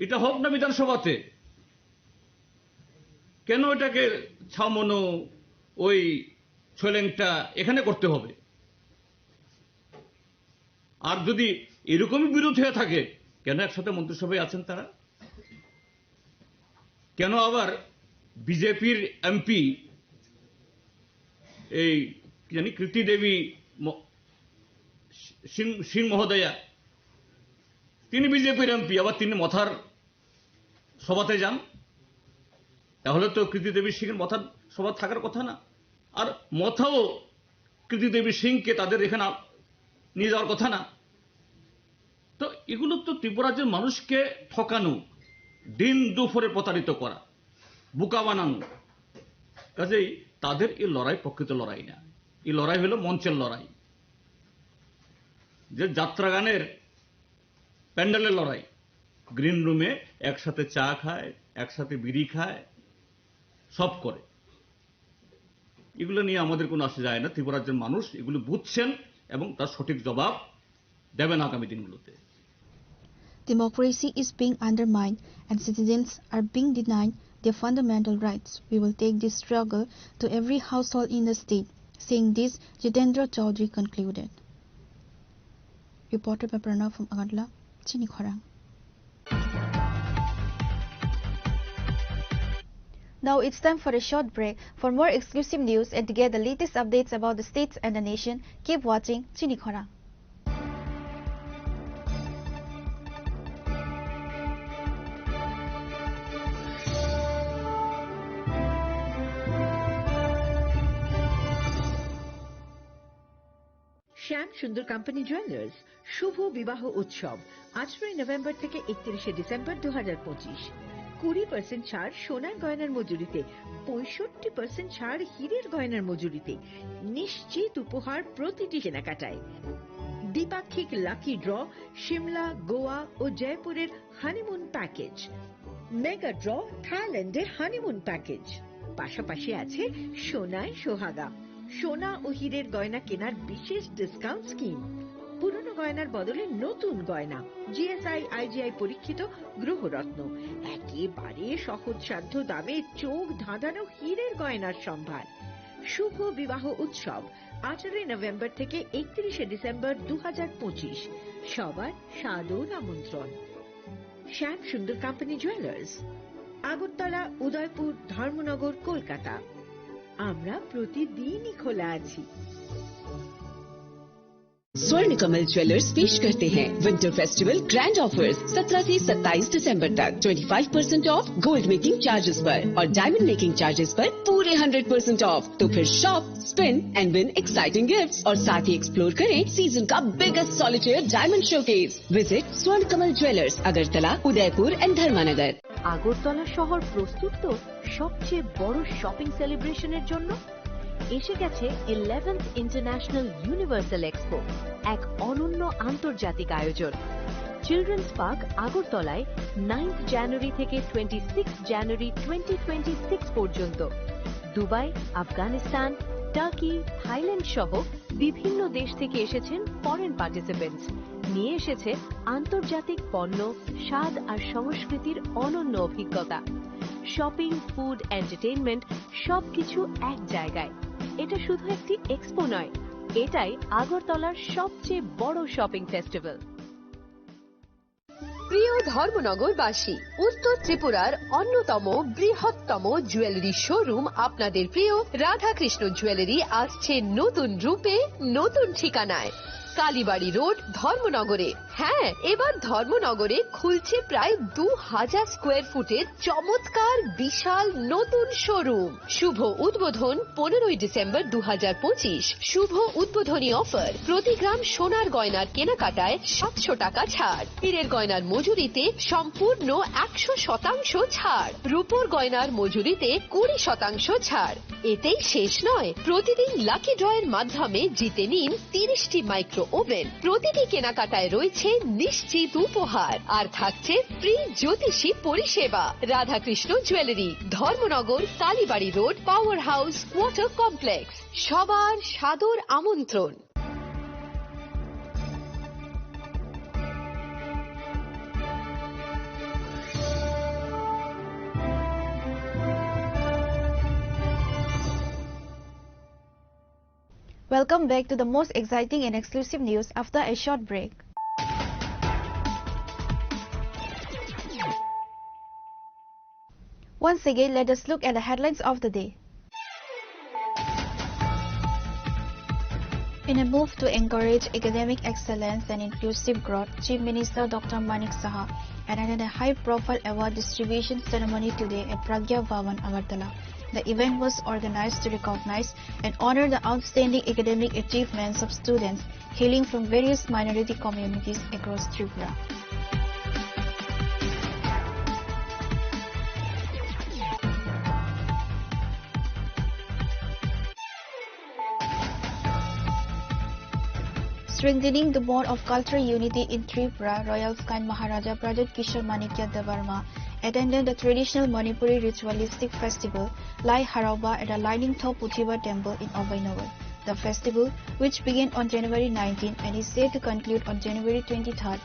এটা হোক না বিধানসভাতে। কেন এটাকে ছাউমনো, ওই ছোলেংটা এখানে করতে হবে? আর যদি এরকমই বিরোধ হয়ে থাকে, কেন একসাথে মন্ত্রিসভায় আছেন তারা? কেন আবার বিজেপির এমপি এই কি জানি কৃতি দেবী সিং মহোদয়া, তিনি বিজেপির এমপি, আবার তিনি মথার সভাতে যান? তাহলে তো কৃতি দেবী সিংয়ের মথার সভা থাকার কথা না। আর মথাও কৃতি দেবী সিংকে তাদের এখানে নিয়ে যাওয়ার কথা না। তো এগুলো তো ত্রিপুরাজ্যের মানুষকে ঠকানো, দিন দুপুরে প্রতারিত করা, বোকা বানানো। কাজেই তাদের এই লড়াই প্রকৃত লড়াই না, এই লড়াই হলো মঞ্চের লড়াই, যে যাত্রাগানের প্যান্ডেলের লড়াই। গ্রিন রুমে একসাথে চা খায়, একসাথে বিড়ি খায়, সব করে। এগুলো নিয়ে আমাদের কোনো আসে যায় না। ত্রিপুরাজ্যের মানুষ এগুলো বুঝছেন এবং তার সঠিক জবাব দেবেন আগামী দিনগুলোতে। Democracy is being undermined and citizens are being denied their fundamental rights. We will take this struggle to every household in the state. Saying this, Jitendra Chaudhary concluded. Reported by Pranav from Agartala, Chinikhara. Now it's time for a short break. For more exclusive news and to get the latest updates about the states and the nation, keep watching Chinikhara. শ্যাম সুন্দর company jewellers শুভ বিবাহ উৎসব 18 November থেকে 31 December 2025। 20% ছাড় সোনার গয়নার মজুরিতে, 65% ছাড় হীরের গয়নার মজুরিতে, নিশ্চিত উপহার প্রতিটি কেনাকাটায়। দ্বিপাক্ষিক লাকি ড্র, শিমলা, গোয়া ও জয়পুরের হানিমুন প্যাকেজ, মেগা ড্র থাইল্যান্ডের হানিমুন প্যাকেজ। পাশাপাশি আছে সোনায় সোহাগা, সোনা ও হীরের গয়না কেনার বিশেষ ডিসকাউন্ট স্কিম। পুরনো গয়নার বদলে নতুন গয়না, জিএসআই আইজিআই পরীক্ষিত গ্রহরত্ন, একেবারে সহজসাধ্য দামে চোখ ধাঁধানো হীরের গয়নার সম্ভার। শুভ বিবাহ উৎসব 18 নভেম্বর থেকে 31 ডিসেম্বর 2025। সবার সাদর আমন্ত্রণ। শ্যাম সুন্দর কোম্পানি জুয়েলার্স, আগরতলা, উদয়পুর, ধর্মনগর, কলকাতা। আমরা প্রতিদিনই খোলা আছি। स्वर्ण कमल ज्वेलर्स पेश करते हैं विंटर फेस्टिवल ग्रैंड ऑफर्स 17 से 27 दिसंबर तक 25% ऑफ गोल्ड मेकिंग चार्जेस पर और डायमंड मेकिंग चार्जेस पर पूरे 100% ऑफ। तो फिर shop, spin and win exciting gifts और साथ ही एक्सप्लोर करें सीजन का biggest solitaire diamond showcase. Visit Swarna Kamal jewellers, Agartala, Udaipur and धर्मानगर। Agartala শহর প্রস্তুত তো সবচেয়ে বড় শপিং সেলিব্রেশনের জন্য। এসে গেছে 11th ইন্টারন্যাশনাল ইউনিভার্সাল এক্সপো, এক অনন্য আন্তর্জাতিক আয়োজন। চিলড্রেন্স পার্ক আগরতলায় 9 জানুয়ারি থেকে 26 জানুয়ারি 2026 পর্যন্ত। দুবাই, আফগানিস্তান, টার্কি, থাইল্যান্ড সহ বিভিন্ন দেশ থেকে এসেছেন ফরেন পার্টিসিপেন্টস। নিয়ে এসেছে আন্তর্জাতিক পণ্য, স্বাদ আর সংস্কৃতির অনন্য অভিজ্ঞতা। শপিং, ফুড, এন্টারটেইনমেন্ট সবকিছু এক জায়গায়। এটা শুধু একটি এক্সপো নয়, এটাই আগরতলার সবচেয়ে বড় শপিং ফেস্টিভ্যাল। প্রিয় ধর্মনগরবাসী, উত্তর ত্রিপুরার অন্যতম বৃহত্তম জুয়েলারি শোরুম আপনাদের প্রিয় রাধাকৃষ্ণ জুয়েলারি আসছে নতুন রূপে, নতুন ঠিকানায়। কালীবাড়ি রোড, ধর্মনগরে। হ্যাঁ, এবার ধর্মনগরে খুলছে প্রায় 2000 স্কোয়ার ফুটের চমৎকার বিশাল নতুন শোরুম। শুভ উদ্বোধন 15 ডিসেম্বর 2025। শুভ উদ্বোধনী অফার, প্রতি গ্রাম সোনার গয়নার কেনাকাটায় 700 টাকা ছাড়, হীরের গয়নার মজুরিতে সম্পূর্ণ 100% ছাড়, রূপোর গয়নার মজুরিতে 20% ছাড়। এতেই শেষ নয়, প্রতিদিন লাকি ড্রয়ের মাধ্যমে জিতে নিন 30টি মাইক্রো ওভেন। প্রতিটি কেনাকাটায় রয়েছে নিশ্চিত উপহার আর থাকছে ফ্রি জ্যোতিষী পরিষেবা। Radhakrishna jewellery, Dharmanagar, Kalibari road, power house, water complex. সবার সাদর আমন্ত্রণ। Welcome back to the most exciting and exclusive news after a short break. Once again, let us look at the headlines of the day. In a move to encourage academic excellence and inclusive growth, Chief Minister Dr. Manik Saha attended a high-profile award distribution ceremony today at Pragya Bhavan, Agartala. The event was organized to recognize and honor the outstanding academic achievements of students hailing from various minority communities across Tripura. Strengthening the bond of cultural unity in Tripura, Royal Sky Maharaja Prajat Kishore Manikya Devarma attended the traditional Manipuri ritualistic festival Lai Harauba at the Lining Tho Puthiba Temple in Abhainagar. The festival, which began on January 19 and is set to conclude on January 23rd,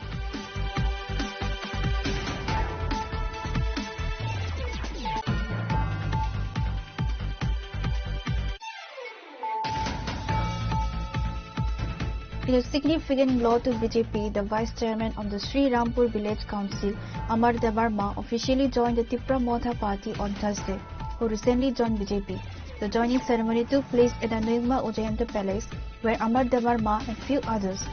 in a significant blow to BJP, the Vice Chairman of the Sri Rampur Village Council, Amar Devarma, officially joined the Tipra Motha Party on Thursday, who recently joined BJP. The joining ceremony took place at the Nirma Ujayanta Palace, where Amar Devarma and few others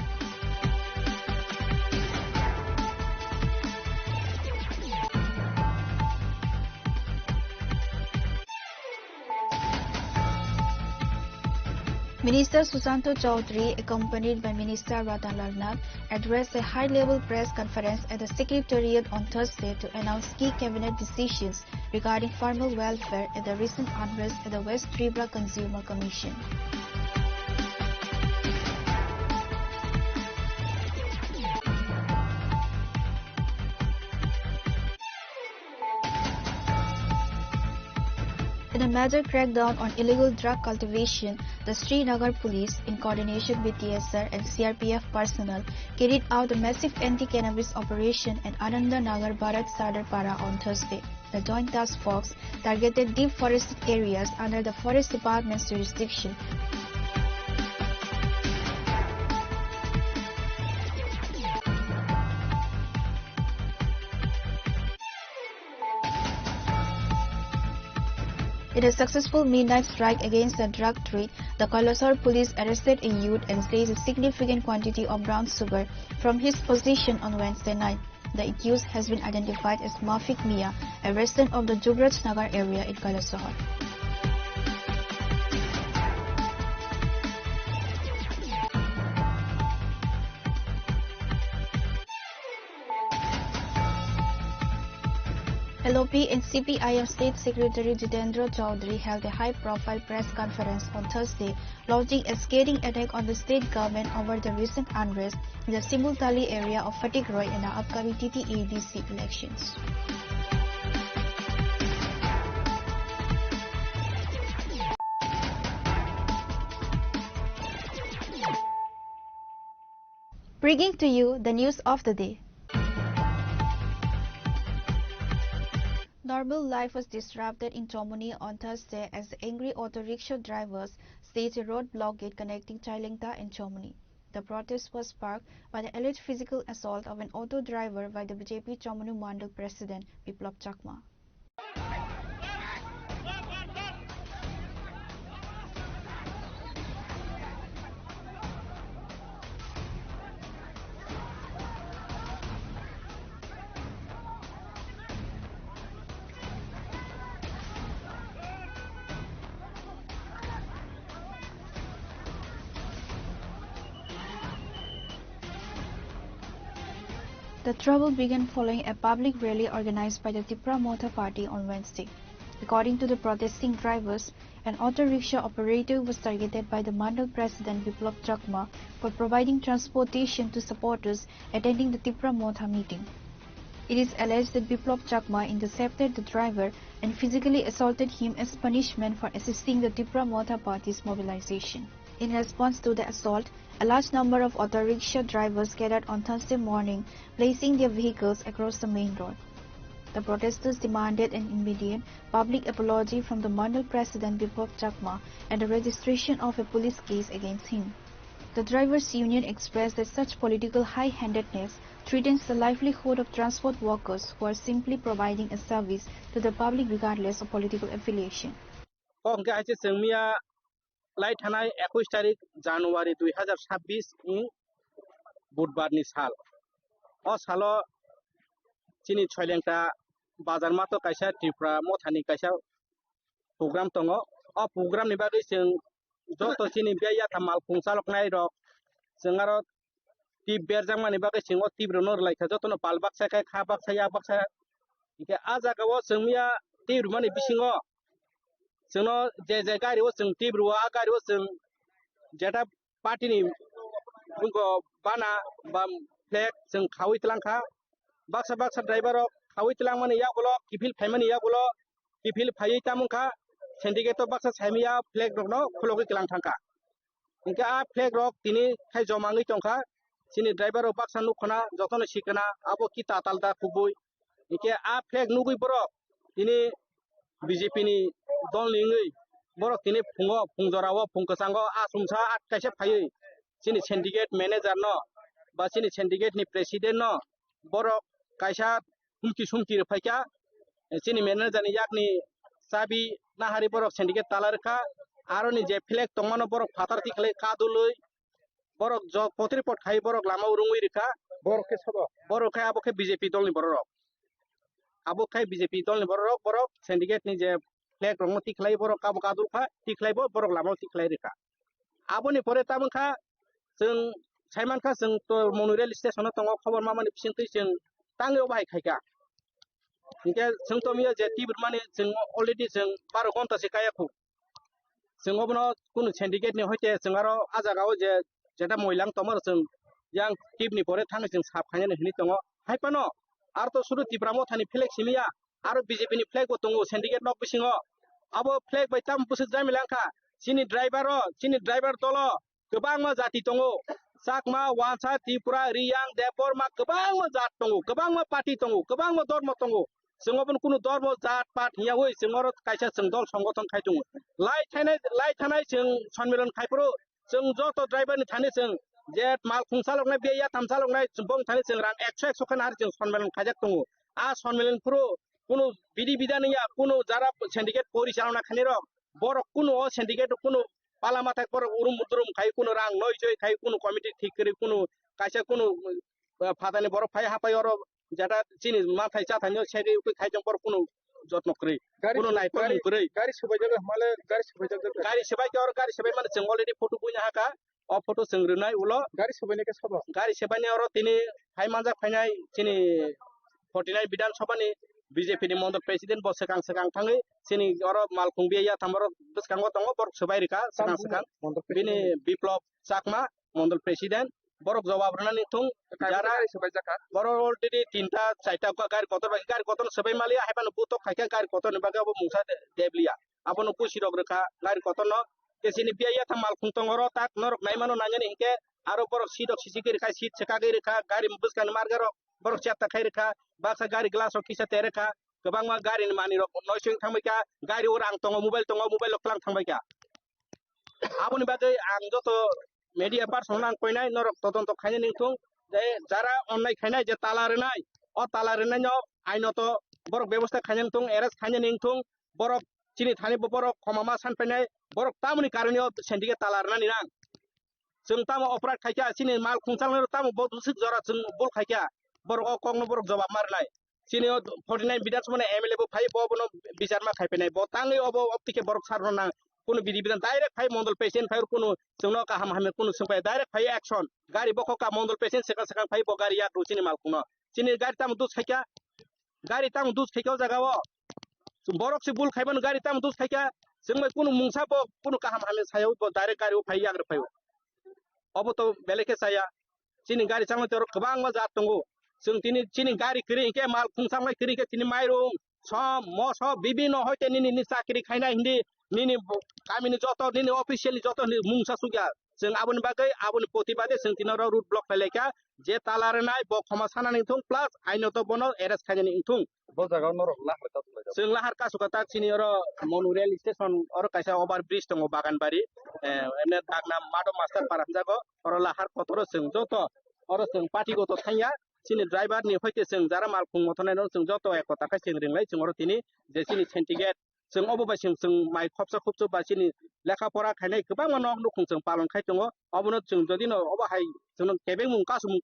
Minister Susanto Chaudhary, accompanied by Minister Ratanlal Nath, addressed a high-level press conference at the Secretariat on Thursday to announce key cabinet decisions regarding farmer welfare and the recent unrest at the West Tripura Consumer Commission. In a major crackdown on illegal drug cultivation, the Srinagar police, in coordination with TSR and CRPF personnel, carried out a massive anti-cannabis operation at Ananda Nagar Bharat Sadarpara on Thursday. The joint task force targeted deep forested areas under the Forest Department's jurisdiction. In a successful midnight strike against the drug trade, the Kalasar police arrested a youth and seized a significant quantity of brown sugar from his possession on Wednesday night. The accused has been identified as Mafik Mia, a resident of the Jugraj Nagar area in Kalasar. LOP and CPIM State Secretary Jitendra Chaudhary held a high-profile press conference on Thursday, launching a scathing attack on the state government over the recent unrest in the Simultali area of Fatigroy in the upcoming TTADC elections. Bringing to you the news of the day. Normal life was disrupted in Chamonix on Thursday as the angry auto rickshaw drivers staged a road blockade connecting Chailingta and Chamonix. The protest was sparked by the alleged physical assault of an auto driver by the BJP Chamonix Mandal President Biplab Chakma. The trouble began following a public rally organized by the Tipra Motha Party on Wednesday. According to the protesting drivers, An auto rickshaw operator was targeted by the Mandal president Biplab Chakma for providing transportation to supporters attending the Tipra Motha meeting. It is alleged that Biplab Chakma intercepted the driver and physically assaulted him as punishment for assisting the Tipra Motha party's mobilization. In response to the assault, a large number of auto rickshaw drivers gathered on Thursday morning, placing their vehicles across the main road. The protesters demanded an immediate public apology from the Mandal president Biplab Chakma and the registration of a police case against him. The drivers' union expressed that such political high-handedness threatens the livelihood of transport workers who are simply providing a service to the public regardless of political affiliation. Light थानाय 21 तारिख जानुवारी 2026 इन बुधबारनि साल अ सालो चिनि छयलेंटा बाजार मातो कायसा Tripura मथानि कायसा programme दङ अ programme नि बागै जों जतो चिनि बेया थामाल फुंसालकनाय रक जों आरो ति बेरजांमानि बागै जों अ तिब्रनो लायखा जतनो पालबाक्सा काय खाबाक्सा याबाक्सा इके आ जागाव जोंमिया तिब्रमानि बिसिङो जोंनो जे गारियाव जों तिब्रुआ गारियाव जों जेटा पार्टीनि बुंगो बाना बा फ्लेग जों खावैतलांखा बाक्सा ड्राइभार खावैतलांमानि यागलो किफिल फायमानि यागलो किफिल फायै तामुखा सिन्डिकेट बाक्सा सायमिया फ्लेग रकनो खुलगै तलांथांखा इनका आ फ्लेग रक तिनि खाय जमाङै तंखा सिनि ड्राइभार बाक्सा नुखना जतनो सिकना आबो कि तातालदा खुबुय इके आ फ्लेग नुगै बर तिनि बीजेपी नि दल लिङै बर तिनि फुङो फुंजराव फुंकसांगो आसुमसा आटकायसे फायै सिनि सिन्डिकेट मैनेजर न बा सिनि सिन्डिकेट नि प्रेसिडेंट न बर कायसा हुमकी सुमकी रफायका सिनि मैनेजर नि याकनि साबि नाहारि बर सिन्डिकेट तालारखा आरो नि जे फ्लेग तंमानो बर फातारति खले कादुलै बर ज पत्रि पट खाय बर लामा उरुङै रिखा बर के सब बर खाय आबो के बीजेपी दल नि बर आबो खाय बीजेपी दल नि बर सिन्डिकेट नि जे फ्लेग रंग तिखलाई बर काबो कादुलखा तिखलायबो बर लामा तिखलाय रिखा आबो नि परे तामखा जों सायमानखा जों तो मनुरेल स्टेशन दङ खबर मामानि फिसिंतै जों तांगेव बाहाय खायका इनके जों तो मिया जे तिब्रमानि जों अलरेडी जों 12 घन्टा से कायाखौ जों अबनो कुनु सिन्डिकेट नि होते जों आरो आजागाव जे जेटा मयलां तमर जों यां टिपनि परे थाङै जों साफ खायने हनि दङ हायपानो आरो तो सुरु तिब्रामो थानि फ्लेग सिमिया आरो बीजेपी नि फ्लेग दङ सिन्डिकेट नक बिसिङो अब फ्लेग बायताम बुसु जामिलांखा सिनि ड्राइभार दल गोबां मा जाति दङ साकमा वासा त्रिपुरा रियां देपर मा गोबां जात दङ गोबां मा पार्टी दङ गोबां मा धर्म दङ जों अपन कुनु धर्म जात पाट हिया होय जों आरो कायसा जों दल संगठन खाय दङ लाइ थानाय जों सम्मेलन खायफोरो जों जत ड्राइभार नि थाने जों जे माल खुंसालकनाय बेया थामसालकनाय बं थाने जों रां 100 खान आरो जों सम्मेलन खायजाक दङ आ सम्मेलनफोरो कुनु बिदि बिदानिया कुनु जारा सिन्डिकेट परिचालना खानेर बर कुनु अ सिन्डिकेट कुनु पालामाथाय बर उरुम दुरुम खाय कुनु रां नय जय खाय कुनु कमिटि ठीक करे कुनु कायसा कुनु फादानि बर फाय हापाय और जाटा चिनि माथाय जाथानि सेरि खाय जों बर कुनु जत्न करे कुनु नायफोर करे गारि सबाय जागा माले गारि सबाय और गारि सबाय माने जों अलरेडी फटो बुइना हाका अ फटो संग्रनाय उलो गारि सबायनि के सब गारि सबायनि और तिनि फाय मानजा फायनाय चिनि 49 विधानसभानि बीजेपी नि मंडल प्रेसिडेंट बस सेकां थाङै सिनि और मालखुं बेया थामर बसकांगो दङ बर सबायरिका सेकां बिनि बिप्लब चाकमा मंडल प्रेसिडेंट बर जवाब रनानि थुं जारा सबाय जाका बर अलरेडी 3टा 4टा गारि कतन सबाय मालिया हायबानो बुतो खायका गारि कतन बागाबो मुसा देबलिया आपनो कुसिरक रेखा गारि कतन केसिनि बेया थाम मालखुं तंगर ताक नरक नायमानो नायनि हिके आरो बर सीडक सिसिके रेखा सीट सेकागे रेखा गारि बसकान मार्गार बर चेता खाय रेखा बाक्सा गारि ग्लास किसा तेरेखा गोबां मा गारि मानि रक नयसिं थांबायका गारि और आं दङ मोबाइल क्लां थांबायका आबोनि बागै आं जत मीडिया पार्सन आं कयनाय नरक तदन्त खायने निंथुं जे जारा अननाय खायनाय जे ताला रेनाय अ ताला रेनाय आइनत बर व्यवस्था खायने निंथुं एरेस्ट खायने निंथुं बर चिनि थानि बर खमामा सानफैनाय बर तामुनि कारनियाव सिन्डिकेट ताला रेनानि रां जों तामो अपराध खायका चिनि माल खुंसालनो तामो बदुसिक जरा जों बुल खायका बर अकंनो बर जवाब मारनाय चिनि 49 विधानसभा एमएलए बो फाय बनो बिचारमा खायफैनाय ब ताङै अब अपतिके बर सारना कुनु बिधि विधान डाइरेक्ट फाय मंडल पेशेंट फाय कुनु जोंनो का हामे कुनु संपाय डाइरेक्ट फाय एक्शन गारि बखका मंडल पेशेंट सेका फाय ब गारि या चिनि मालकुनो चिनि गारि ताम दुस खायका गारि ताम दुस खायका जगाव बरक से बुल खायबन गारि ताम दुस खायका जों कुनु मुंसाबो कुनु काहाम हाले सायाव डाइरेक्ट गारियाव फायो आग्रो फायो अब तो बेलेके साया चिनि गारि चांनो तेरो गोबां मजा दङ जों चिनि गारि किरि के माल खुंसांनाय किरि के चिनि माइरं सब म सब बिभिन्न हयते निनि चाकरि खायनाय हिन्दी निनि गामिनि जत निनि अफिसियेलि जत मुंसा सुगिया जों आबोनि बागै आबोनि प्रतिबादे जों तिनाव रुट ब्लक फायलायका जे तालारनाय ब खमा सानानि थुं प्लास आइनो तो बनो एरेस खायनानि थुं ब जागा नर लाहर का जों लाहार कासुकाता चिनि र मनु रेल स्टेशन और कायसा ओभार ब्रिज दङ बागानबारि एने दागना मादो मास्टार पारा जागो और लाहार कतरो जों जत और जों पार्टी गत थाया चिनि ड्राइभार नि फैते जों जारा माल खुं मथनाय जों जत एक ताका जों रिंलाय जों और तिनि जे चिनि सेन्टिगेट जों अबबाय जों माइ खबसा खबसो बा चिनि लेखा परा खायनाय गोबां मनक नुखुं जों पालन खाय दङ अबनो जों जदि न अबाहाय जों केबे मुं कासु मुं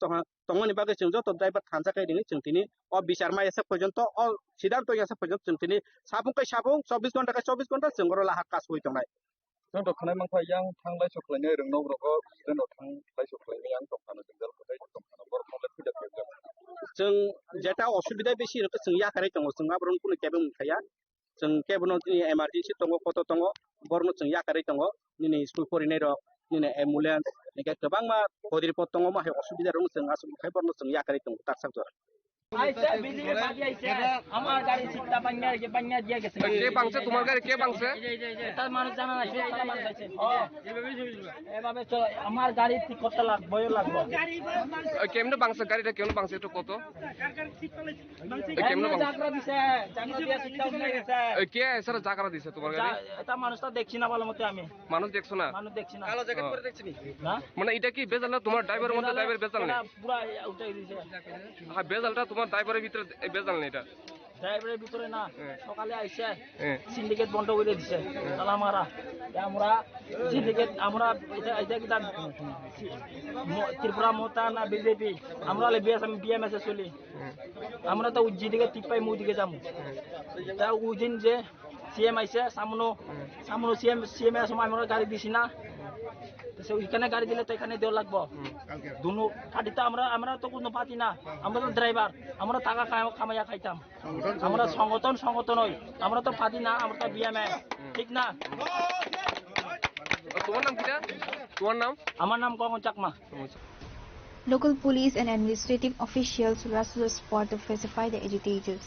तंगनि बागै जों जत ड्राइभार थानजाखाय दिनि जों तिनि अब बिचार मा एसे पर्यन्त अ सिद्धांत एसे पर्यन्त जों तिनि साबुं 24 घन्टा का 24 घन्टा जों गर लाहा कास होय दंनाय जों दखनाय मांफा यां थांलाय सखलायनो रोंनाव रगो जों थांलाय सखलायनो यां दखानो जों दल खथाय दखानो बर खले फैदो जों जेटा असुबिदा बेसि रक जों याखारै दङ जों आब्रन कुनु केबे मुंखाया जों केबनो दिनि इमारजेन्सि दङ कत दङ बरनो जों याखारै दङ दिनि स्कुल फरिनाय र दिनि एम्बुलेन्स निके गोबां मा हदिरपत दङ मा असुबिदा रङ जों आसु खाय बरनो जों याखारै दङ ताकसाक जरा आइसे बिजली बागी आइसे আমার গাড়ি সিটটা বান্যা দিয়া গেছে কে বাংছে তোমার গাড়ি কে বাংছে এটা মানুষ জানা নাই এটা মানুষ আছে এভাবে চল আমার গাড়ি ঠিক করতে লাগবে কেমনে বাংছে গাড়িটা কেমনে বাংছে একটু কত কেমনে বাংছে জাগরা দিছে জাগরা দিয়া সিটটা উঠে গেছে কে স্যার জাগরা দিছে তোমার গাড়ি এটা মানুষটা দেখছি না ভালো মতে আমি মানুষ দেখছো না মানুষ দেখছি না কালো জ্যাকেট পরে দেখছিনি না মানে এটা কি বেজাল না তোমার ড্রাইভারের মধ্যে ড্রাইভার বেজাল না পুরো উঠাই দিছে হ্যাঁ বেজালটা তোমার ড্রাইভারের ভিতরে বেজাল না এটা ড্রাইভারের ভিতরে না সকালে আইছে সিন্ডিকেট বন্ধ করে দিছে তালা মারা আমরা সিন্ডিকেট আমরা এটা কি ত্রিপুরা মোতা না বিজেপি আমরা বিএমএস এ চলি আমরা তো উজ্জি দিকে টিপাই মুই দিকে যাবো তা উজিন যে সিএম আইছে সামনো সিএম এর সময় আমরা গাড়ি দিছি না তো ওইখানে গাড়ি দিলে তো এখানে দেওয়া লাগবো দুনো গাড়িতে আমরা তো কোনো পাতি না আমরা তো ড্রাইভার আমরা টাকা কামাইয়া খাইতাম আমরা সংগঠন হই আমরা তো পাতি না আমরা তো বিএমএস ঠিক না তোমার নাম কিটা তোমার নাম আমার নাম common Chakma Local police and administrative officials rushed to the spot to pacify the agitators.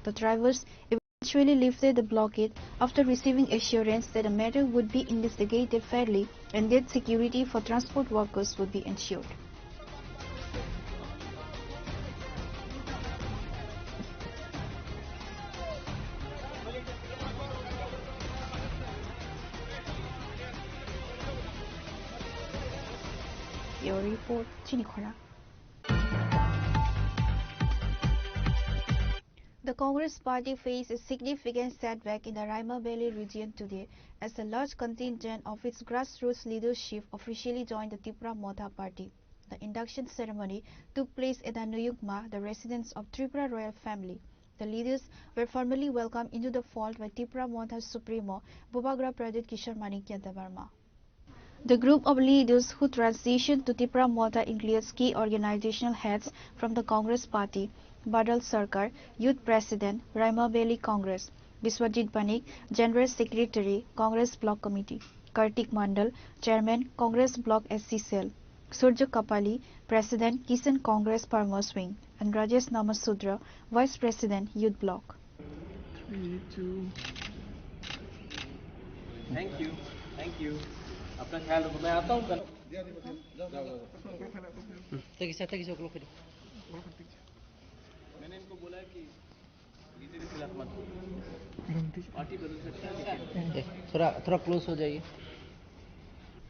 The drivers eventually lifted the blockade after receiving assurance that the matter would be investigated fairly and that security for transport workers would be ensured. Your report, Chinikhora. The Congress party faced a significant setback in the Raima Valley region today as a large contingent of its grassroots leadership officially joined the Tripura Motha party. The induction ceremony took place at the Nuyukma, the residence of Tripura royal family. The leaders were formally welcomed into the fold by Tripura Motha Supremo Bubagra Pradit Kishore Manikya Devarma. The group of leaders who transitioned to Tripura Motha includes key organizational heads from the Congress party, Badal Sarkar, Youth President, Raima Valley Congress, Biswajit Banik, General Secretary, Congress Block Committee, Kartik Mandal, Chairman, Congress Block SC Cell, Surja Kapali, President, Kisan Congress Farmers Wing, and Rajesh Namasudra, Vice President, Youth Block. 3, 2. Thank you. अपना ख्याल रखो मैं आता हूँ कल मैंने इनको बोला कि पार्टी बदल सकती है थोड़ा क्लोज हो जाइए.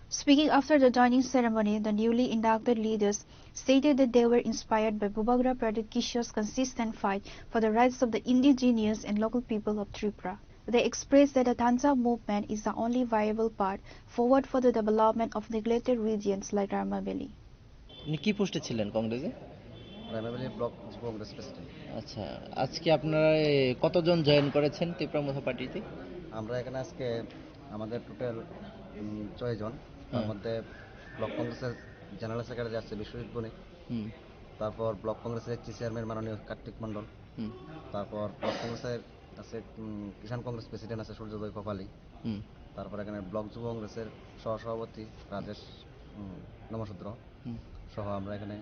Speaking after the joining ceremony, the newly inducted leaders stated that they were inspired by Bubagra Pradit Kishore's consistent fight for the rights of the indigenous and local people of Tripura. They expressed that the Tanza movement is the only viable path forward for the development of neglected regions like Raima Valley. কি পোস্টে ছিলেন কংগ্রেসে? Raima valley block Congress president. আচ্ছা, আজকে আপনারা কতজন join করেছেন ত্রিপুরা মথা পার্টিতে? আমরা এখানে আজকে আমাদের টোটাল 6 জন, তার মধ্যে ব্লক কংগ্রেসের জেনারেল সেক্রেটারি আছে বিশ্বজিৎ বণিক, তারপর ব্লক কংগ্রেসের চেয়ারম্যান মাননীয় কার্তিক মন্ডল, তারপর ব্লক কংগ্রেসের আছে কিষাণ কংগ্রেস প্রেসিডেন্ট আছে সূর্যোদয় কপালি, তারপর এখানে ব্লক যুব কংগ্রেসের সহসভাপতি রাজেশ নমশূদ্র সহ আমরা এখানে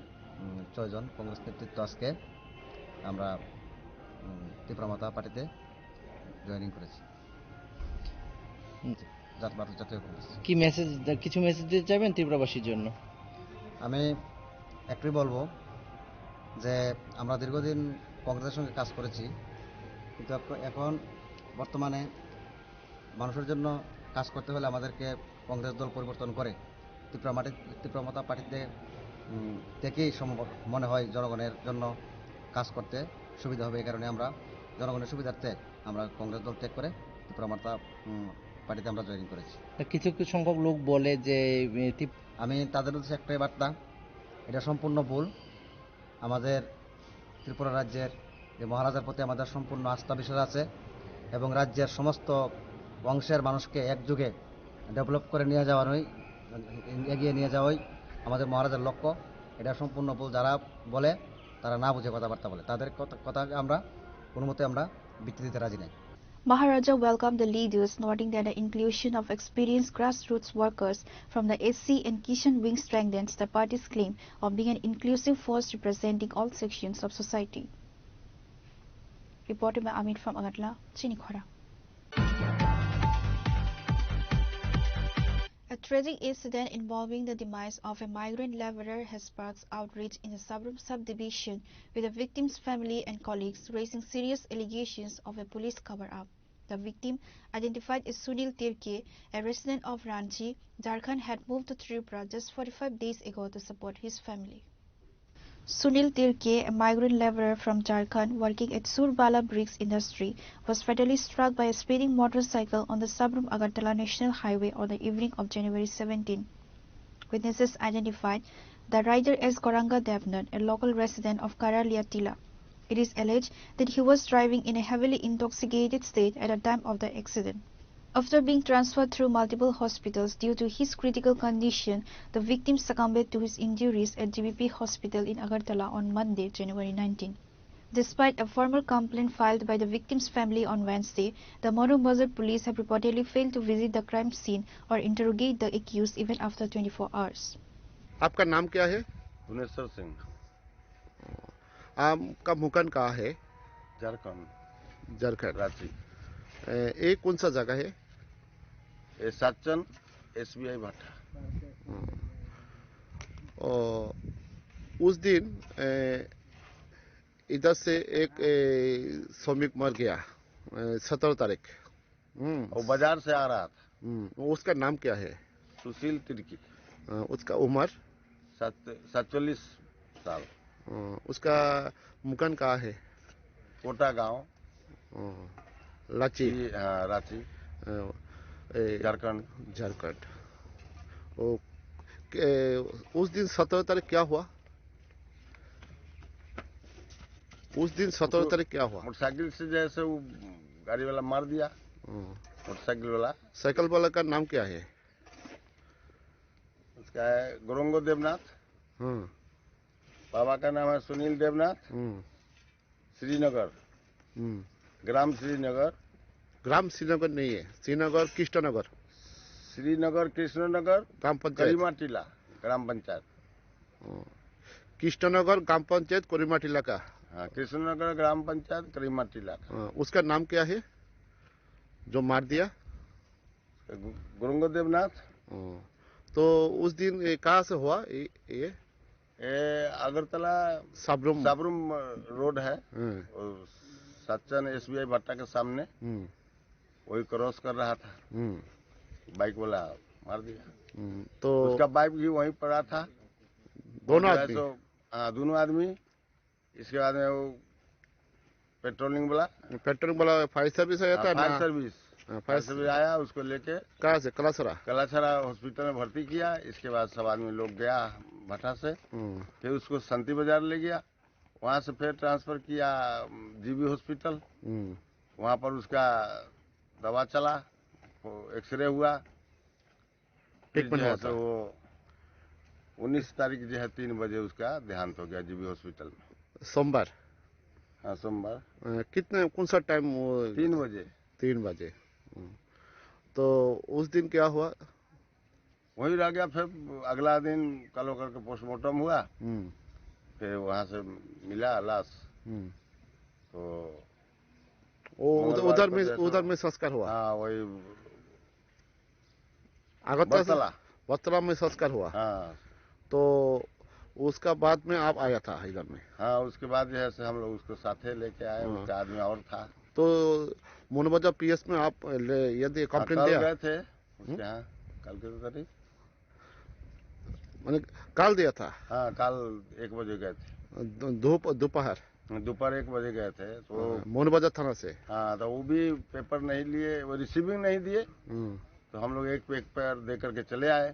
6 জন কংগ্রেস নেতৃত্ব আজকে আমরা ত্রিপুরা পার্টিতে জয়েনিং করেছি। ভারত জাতীয় কংগ্রেস। কি মেসেজ, কিছু মেসেজ দিতে চাইবেন ত্রিপুরাবাসীর জন্য? আমি একটাই বলবো যে আমরা দীর্ঘদিন কংগ্রেসের সঙ্গে কাজ করেছি, কিন্তু এখন বর্তমানে মানুষের জন্য কাজ করতে হলে আমাদেরকে কংগ্রেস দল পরিবর্তন করে ত্রিপুরা পার্টিতে থেকেই সম্ভব মনে হয় জনগণের জন্য কাজ করতে সুবিধা হবে। এই কারণে আমরা জনগণের সুবিধার্থে আমরা কংগ্রেস দল ত্যাগ করে ত্রিপুরা পার্টিতে আমরা জয়েন করেছি। কিছু সংখ্যক লোক বলে যে, আমি তাদের উদ্দেশ্যে একটাই বার্তা, এটা সম্পূর্ণ ভুল। আমাদের ত্রিপুরা রাজ্যের যে মহারাজার প্রতি আমাদের সম্পূর্ণ আস্থা বিশ্বাস আছে এবং রাজ্যের সমস্ত অংশের মানুষকে একযোগে ডেভেলপ করে নিয়ে যাওয়ারই, এগিয়ে নিয়ে যাওয়াই আমাদের মহারাজার লক্ষ্য। এটা সম্পূর্ণ ভুল। যারা বলে তারা না বুঝে কথাবার্তা বলে, তাদের কথাকে আমরা কোনো মতে আমরা ভিত্তি দিতে রাজি নাই। Maharaja welcomed the leaders, noting that the inclusion of experienced grassroots workers from the SC and Kishan wing strengthens the party's claim of being an inclusive force representing all sections of society. Reported by Amit from Agartala, Chinikhora. A tragic incident involving the demise of a migrant laborer has sparked outrage in the Sabrum subdivision, with the victim's family and colleagues raising serious allegations of a police cover-up. The victim, identified as Sunil Tirke, a resident of Ranchi, Jharkhand, had moved to Tripura just 45 days ago to support his family. Sunil Tirke, a migrant laborer from Jharkhand working at Surbala Bricks Industry, was fatally struck by a speeding motorcycle on the Sabrum-Agartala National Highway on the evening of January 17. Witnesses identified the rider as Goranga Devnath, a local resident of Karaliatila. It is alleged that he was driving in a heavily intoxicated state at the time of the accident. After being transferred through multiple hospitals due to his critical condition, the victim succumbed to his injuries at GBP Hospital in Agartala on Monday, January 19. Despite a formal complaint filed by the victim's family on Wednesday, the Monu Bazar police have reportedly failed to visit the crime scene or interrogate the accused even after 24 hours. आपका नाम क्या है? भुवनेश्वर सिंह। आपका मुकान कहाँ है? झारखंड रांची। ये कौन सा जगह है? ये साचन SBI भाटा। और उस दिन इधर से एक श्रमिक मर गया 17 तारीख। वो बाजार से आ रहा था। उसका नाम क्या है? सुशील तिर्की। उसका उम्र 47 साल। उसका मुकान कहाँ है? कोटा गांव, रांची। रांची, झारखंड। उस दिन 17 तारीख क्या हुआ? उस दिन 17 तारीख क्या हुआ? मोटरसाइकिल से जैसे वो गाड़ी वाला मार दिया। मोटरसाइकिल वाला। साइकिल वाला का नाम क्या है? उसका है गोरंगो देवनाथ। बाबा का नाम है सुनील देवनाथ। श्रीनगर, ग्राम श्रीनगर। ग्राम श्रीनगर नहीं है, श्रीनगर कृष्णनगर। श्रीनगर कृष्णनगर ग्राम पंचायत करीमाटीला ग्राम पंचायत। कृष्णनगर ग्राम पंचायत करीमाटीला का। हाँ, कृष्णनगर ग्राम पंचायत करीमाटीला। उसका नाम क्या है जो मार दिया? गुरुंगो देवनाथ। तो उस दिन कहाँ से हुआ ये? अगरतला साबरूम रोड है, सच्चन SBI भट्टा के सामने। वही क्रॉस कर रहा था, बाइक वाला मार दिया। तो उसका बाइक भी वहीं पड़ा था। दोनों आदमी? हाँ, दोनों आदमी। इसके बाद में वो पेट्रोलिंग वाला फायर सर्विस आया था। फायर सर्विस आया, उसको लेके कहाँ से? कलाछड़ा हॉस्पिटल में भर्ती किया। इसके बाद सब आदमी लोग गया भट्टा से, फिर उसको संती बाजार ले गया। वहाँ से फिर ट्रांसफर किया GB हॉस्पिटल। वहाँ पर उसका दवा चला, एक्सरे हुआ। फिर जो है तो वो 19 तारीख जो है 3 बजे उसका देहांत हो गया GB हॉस्पिटल में। सोमवार? हाँ, सोमवार। कितने कौन सा टाइम? 3 बजे। 3 बजे। तो उस दिन क्या हुआ? वही रह गया। फिर अगला दिन कल होकर के पोस्टमार्टम हुआ, फिर वहां से मिला लाश। तो वो उधर में संस्कार हुआ? हाँ, वही बतला में संस्कार हुआ। हाँ। तो उसका बाद में आप आया था इधर में? हाँ, उसके बाद जो है से हम लोग उसको साथे लेके आए। उसका आदमी और था। तो मोनबाजार पीएस में आप यदि कंप्लेंट दिया? गए थे उसके यहाँ कल के करीब, मैंने कल दिया था? हाँ, कल 1 बजे गए थे। दोपहर 1 बजे गए थे। तो मोनबाजार थाना से? हाँ, तो वो भी पेपर नहीं लिए, वो रिसीविंग नहीं दिए। तो हम लोग एक पेपर दे करके चले आए।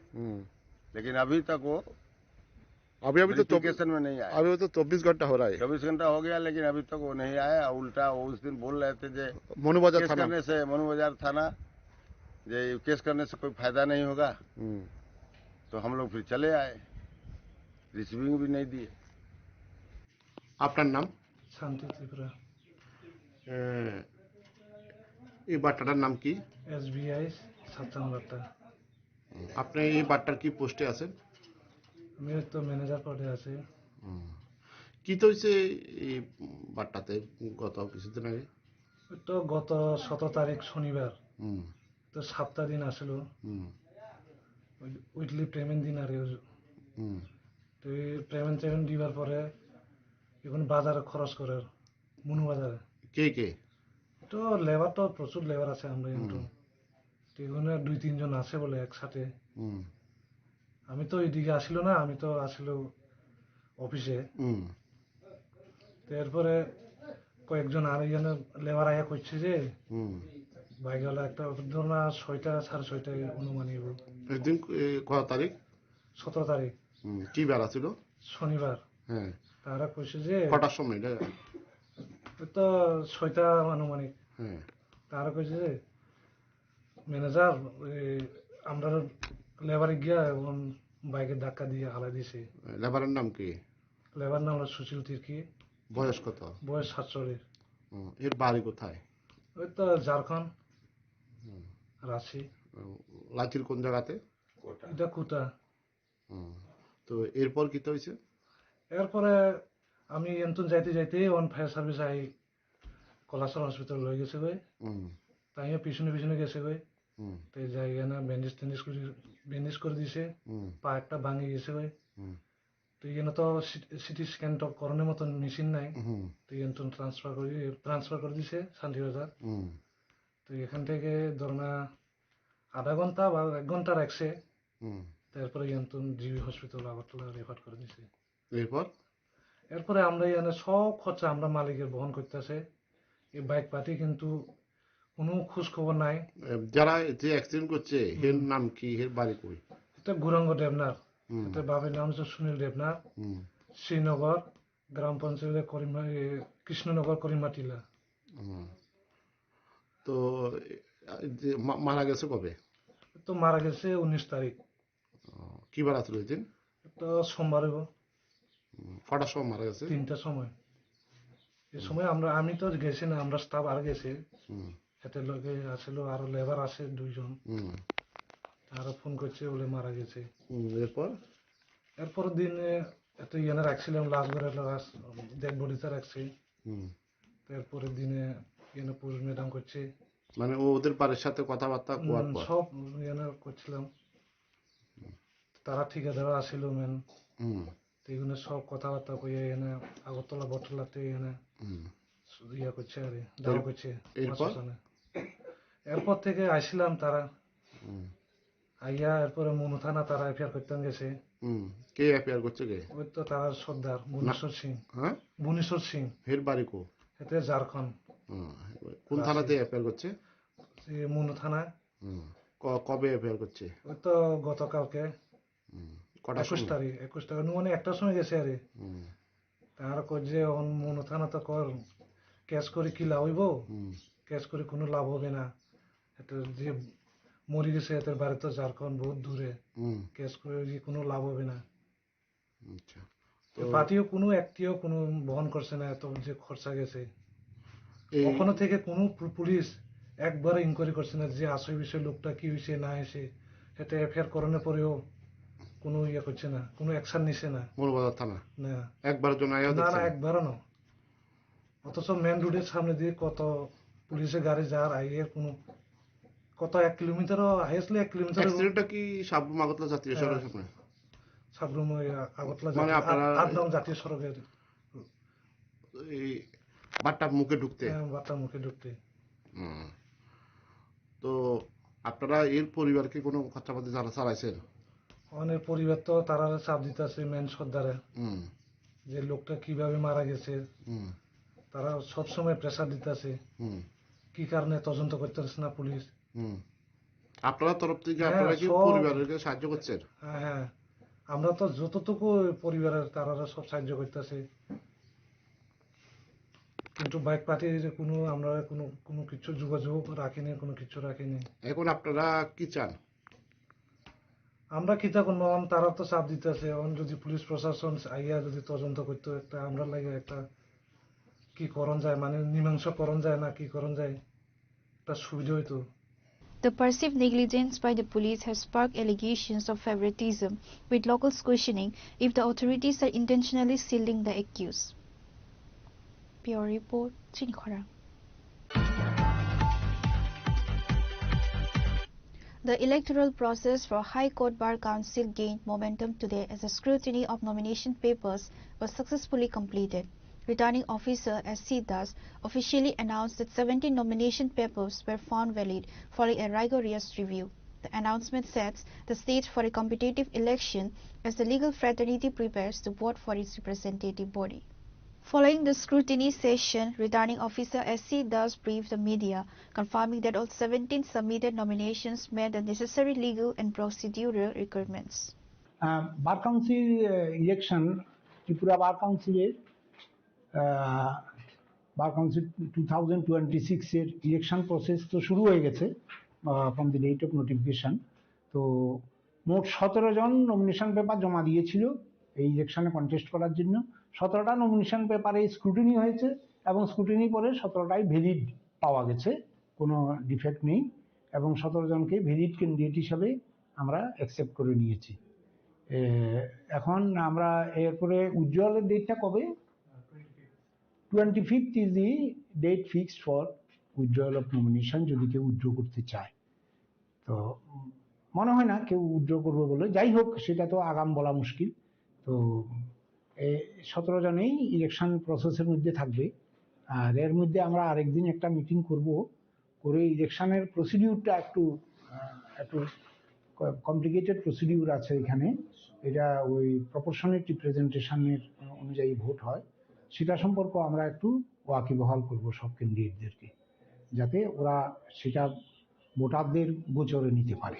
लेकिन अभी तक वो अभी तो वेरिफिकेशन में नहीं आया। अभी तो 24 घंटा हो रहा है। 24 घंटा हो गया, लेकिन अभी तक वो नहीं आया। उल्टा वो उस दिन बोल रहे थे जे मोनबाजार केस करने से, मोनबाजार थाना जे केस करने से कोई फायदा नहीं होगा। तो हम लोग फिर चले आए, रिसीविंग भी नहीं दिए। আপনার নাম? শান্তি ত্রিপুরা। এই বাট্টাটার নাম কি? SBI সাতচান বাট্টা। আপনি এই বাট্টার কি পোস্টে আছেন? আমি তো ম্যানেজার পদে আছি। কি তো হয়েছে এই বাট্টাতে গত কিছুদিন আগে? তো গত 17 তারিখ শনিবার তো 7টা দিন আসলো। উইকলি পেমেন্ট দিন আর তো পেমেন্ট দিবার পরে এখন বাজারে খরচ করে মুনু বাজারে। কে? তো লেবার তো প্রচুর লেবার আছে আমরা কিন্তু। এখানে 2-3 জন আছে বলে একসাথে। আমি তো এদিকে আসিল না, আমি তো আসিল অফিসে। এরপরে কয়েকজন আর এখানে লেবার আয়া করছে যে বাইক গেল একটা ধরুন 6টা 6:30 অনুমানিক। একদিন কত তারিখ? 17 তারিখ। কি বার ছিল? শনিবার। হ্যাঁ। তারা কইছে যে কটার সময়? তো 6টা আনুমানিক। হ্যাঁ। তারা কইছে যে ম্যানেজার আমরা লেবারে গিয়া এবং বাইকে ধাক্কা দিয়ে হালা দিছে। লেবারের নাম কি? লেবার নাম হলো সুশীল তির্কি। বয়স কত? বয়স 47। এর বাড়ি কোথায়? ওই তো ঝাড়খণ্ড, রাঁচি। রাঁচির কোন জায়গাতে? এটা কুটা। তো এরপর কি হয়েছে? এরপরে আমি এমন যাইতে যাইতে অন ফায়ার সার্ভিস আই কলাসর হসপিটাল লই গেছে গই। তাই পিছনে গেছে গই। তো যাই না ব্যান্ডেজ করে দিছে। পা একটা ভাঙে গেছে গই। তো এখানে তো সিটি স্ক্যান তো করানোর মতন মেশিন নাই। তো এখানে ট্রান্সফার করে দিছে শান্তিবাজার। তো এখান থেকে ধরনা আধা ঘন্টা বা 1 ঘন্টা রাখছে। তারপরে এখানে জিবি হসপিটাল আগরতলা রেফার করে দিছে। এরপরে আমরা এখানে সব খরচা আমরা মালিকের বহন করতেছে। এই বাইক পার্টি কিন্তু কোনো খোঁজ খবর নাই। যারা যে অ্যাক্সিডেন্ট করছে এর নাম কি, এর বাড়ি কই? এটা গুরাঙ্গ দেবনাথ। এটা বাবার নাম হচ্ছে সুনীল দেবনাথ। শ্রীনগর গ্রাম পঞ্চায়েতের কৃষ্ণনগর করিমাটিলা। তো মারা গেছে কবে? তো মারা গেছে 19 তারিখ। কি বার আসলো এই দিন? তো সোমবার হইব। কটার সময় মারা গেছে? 3টার সময়। এই সময় আমি তো গেছি না, আমরা স্টাফ আর গেছে। এতে লোকে আসলো, আরো লেবার আছে 2 জন। আরো ফোন করছে বলে মারা গেছে। এরপর দিনে এত ইয়ানে রাখছিলাম লাশ ঘরে, ডেড বডিতে রাখছি। এরপরের দিনে ইয়ানে পোস্টমর্টম করছে। মানে ওদের বাড়ির সাথে কথাবার্তা সব ইয়ানে করছিলাম। তারা ঠিকাদার আসিল মেন। এগুলো সব কথাবার্তা কইয়া এনে আগরতলা বটলাতে এনে ইয়া করছে আরে দাও করছে। এরপর থেকে আসছিলাম তারা আইয়া এরপরে মনু থানা তারা এফআইআর করতে গেছে। কে এফআইআর করছে? কে? ওই তো তারা সর্দার বুনেশ্বর সিং। হ্যাঁ, বুনেশ্বর সিং। এর বাড়ি কো? এতে ঝাড়খণ্ড। কোন থানাতে এফআইআর করছে? মনু থানা। কবে এফআইআর করছে? ওই তো গতকালকে 21 তারিখ। 21 তারিখ মানে 1টার সময় গেছে আরে। তার কই যে মনু থানা তো কর ক্যাশ করে কি লাভ হইব? ক্যাশ করে কোনো লাভ হবে না। এটা যে মরে গেছে এদের বাড়ি তো ঝাড়খণ্ড বহুত দূরে। ক্যাশ করে কোনো লাভ হবে না। পার্টিও কোনো একটিও কোনো বহন করছে না এত যে খরচা গেছে। ওখানে থেকে কোনো পুলিশ একবার ইনকোয়ারি করছে না যে আসল বিষয় লোকটা কি হয়েছে না হয়েছে, এটা এফআইআর করানোর পরেও কোনো ইয়ে করছে না, কোনো অ্যাকশন নিছে না মৌলবাজার থানা না একবারের জন্য আয়া না দেখছেন? একবারও না। অথচ মেন রোডের সামনে দিয়ে কত পুলিশের গাড়ি যার আইয়ের কোনো কত 1 কিলোমিটারও হাইয়েস্টলি 1 কিলোমিটার। অ্যাক্সিডেন্টটা কি সাবরুম আগরতলা জাতীয় সড়কের সামনে? সাবরুম আগরতলা মানে আপনারা 8 নং জাতীয় সড়কের এই বাট্টার মুখে ঢুকতে? বাট্টার মুখে ঢুকতে। তো আপনারা এর পরিবারকে কোনো খরচাপাতি জানা চালাইছেন? অনেক পরিবার তো তারা চাপ দিতেছে মেন সর্দারে যে লোকটা কিভাবে মারা গেছে, তারা সবসময় প্রেসার দিতেছে কি কারণে তদন্ত করতেছে না পুলিশ। আপনারা তরফ থেকে আপনারা কি পরিবারকে সাহায্য করছেন? হ্যাঁ আমরা তো যতটুকু পরিবারের তারা সব সাহায্য করতেছে, কিন্তু বাইক পার্টির কোনো আমরা কোনো কিছু যোগাযোগ রাখিনি, কোনো কিছু রাখিনি। এখন আপনারা কি চান? আমরা কি তা করবো, তারা তো চাপ দিতেছে। এখন যদি পুলিশ প্রশাসন আইয়া যদি তদন্ত করতো একটা আমরা লাগে একটা কি করণ যায়, মানে মীমাংস করণ যায় না কি করণ যায়, একটা সুবিধা হইতো। The perceived negligence by the police has sparked allegations of favoritism, with locals questioning if the authorities are intentionally shielding the accused. Pure report, Chinikhara. The electoral process for High Court Bar Council gained momentum today as the scrutiny of nomination papers was successfully completed. Returning officer S.C. Das officially announced that 17 nomination papers were found valid following a rigorous review. The announcement sets the stage for a competitive election as the legal fraternity prepares to vote for its representative body. Following the scrutiny session, returning officer S.C. Das briefed the media, confirming that all 17 submitted nominations met the necessary legal and procedural requirements. Bar council election, Tripura bar কাউন্সিলের bar council 2026 এর election process তো শুরু হয়ে গেছে from the date of notification. তো মোট 17 জন nomination paper জমা দিয়েছিল এই ইলেকশনে কন্টেস্ট করার জন্য। 17টা নমিনেশন পেপারে স্ক্রুটিনি হয়েছে এবং স্ক্রুটিনি পরে 17টাই ভ্যালিড পাওয়া গেছে, কোনো ডিফেক্ট নেই, এবং 17 জনকে ভ্যালিড ক্যান্ডিডেট হিসাবে আমরা অ্যাকসেপ্ট করে নিয়েছি। এখন আমরা এরপরে উজ্জ্বলের ডেটটা কবে? 25th is the date fixed for withdrawal of nomination, যদি কেউ উইথড্র করতে চায়। তো মনে হয় না কেউ উইথড্র করবে বলে, যাই হোক সেটা তো আগাম বলা মুশকিল। তো এই 17 জনেই ইলেকশন প্রসেসের মধ্যে থাকবে। আর এর মধ্যে আমরা আরেকদিন একটা মিটিং করব, করে ইলেকশনের প্রসিডিউরটা একটু কমপ্লিকেটেড প্রসিডিউর আছে এখানে। এটা ওই প্রপোর্শনেট রিপ্রেজেন্টেশনের অনুযায়ী ভোট হয়, সেটা সম্পর্কে আমরা একটু ওয়াকিবহাল করব সব ক্যান্ডিডেটদেরকে, যাতে ওরা সেটা ভোটারদের গোচরে নিতে পারে।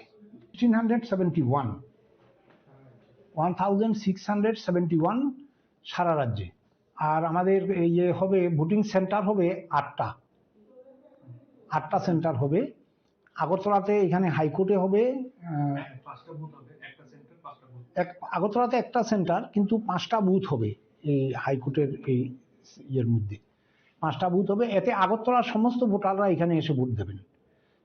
1671 সারা রাজ্যে। আর আমাদের ইয়ে হবে, ভোটিং সেন্টার হবে 8টা সেন্টার হবে। আগরতলাতে, এখানে হাইকোর্টে হবে আগরতলাতে একটা সেন্টার, কিন্তু 5টা বুথ হবে এই হাইকোর্টের এই ইয়ের মধ্যে। 5টা বুথ হবে, এতে আগরতলার সমস্ত ভোটাররা এখানে এসে ভোট দেবেন।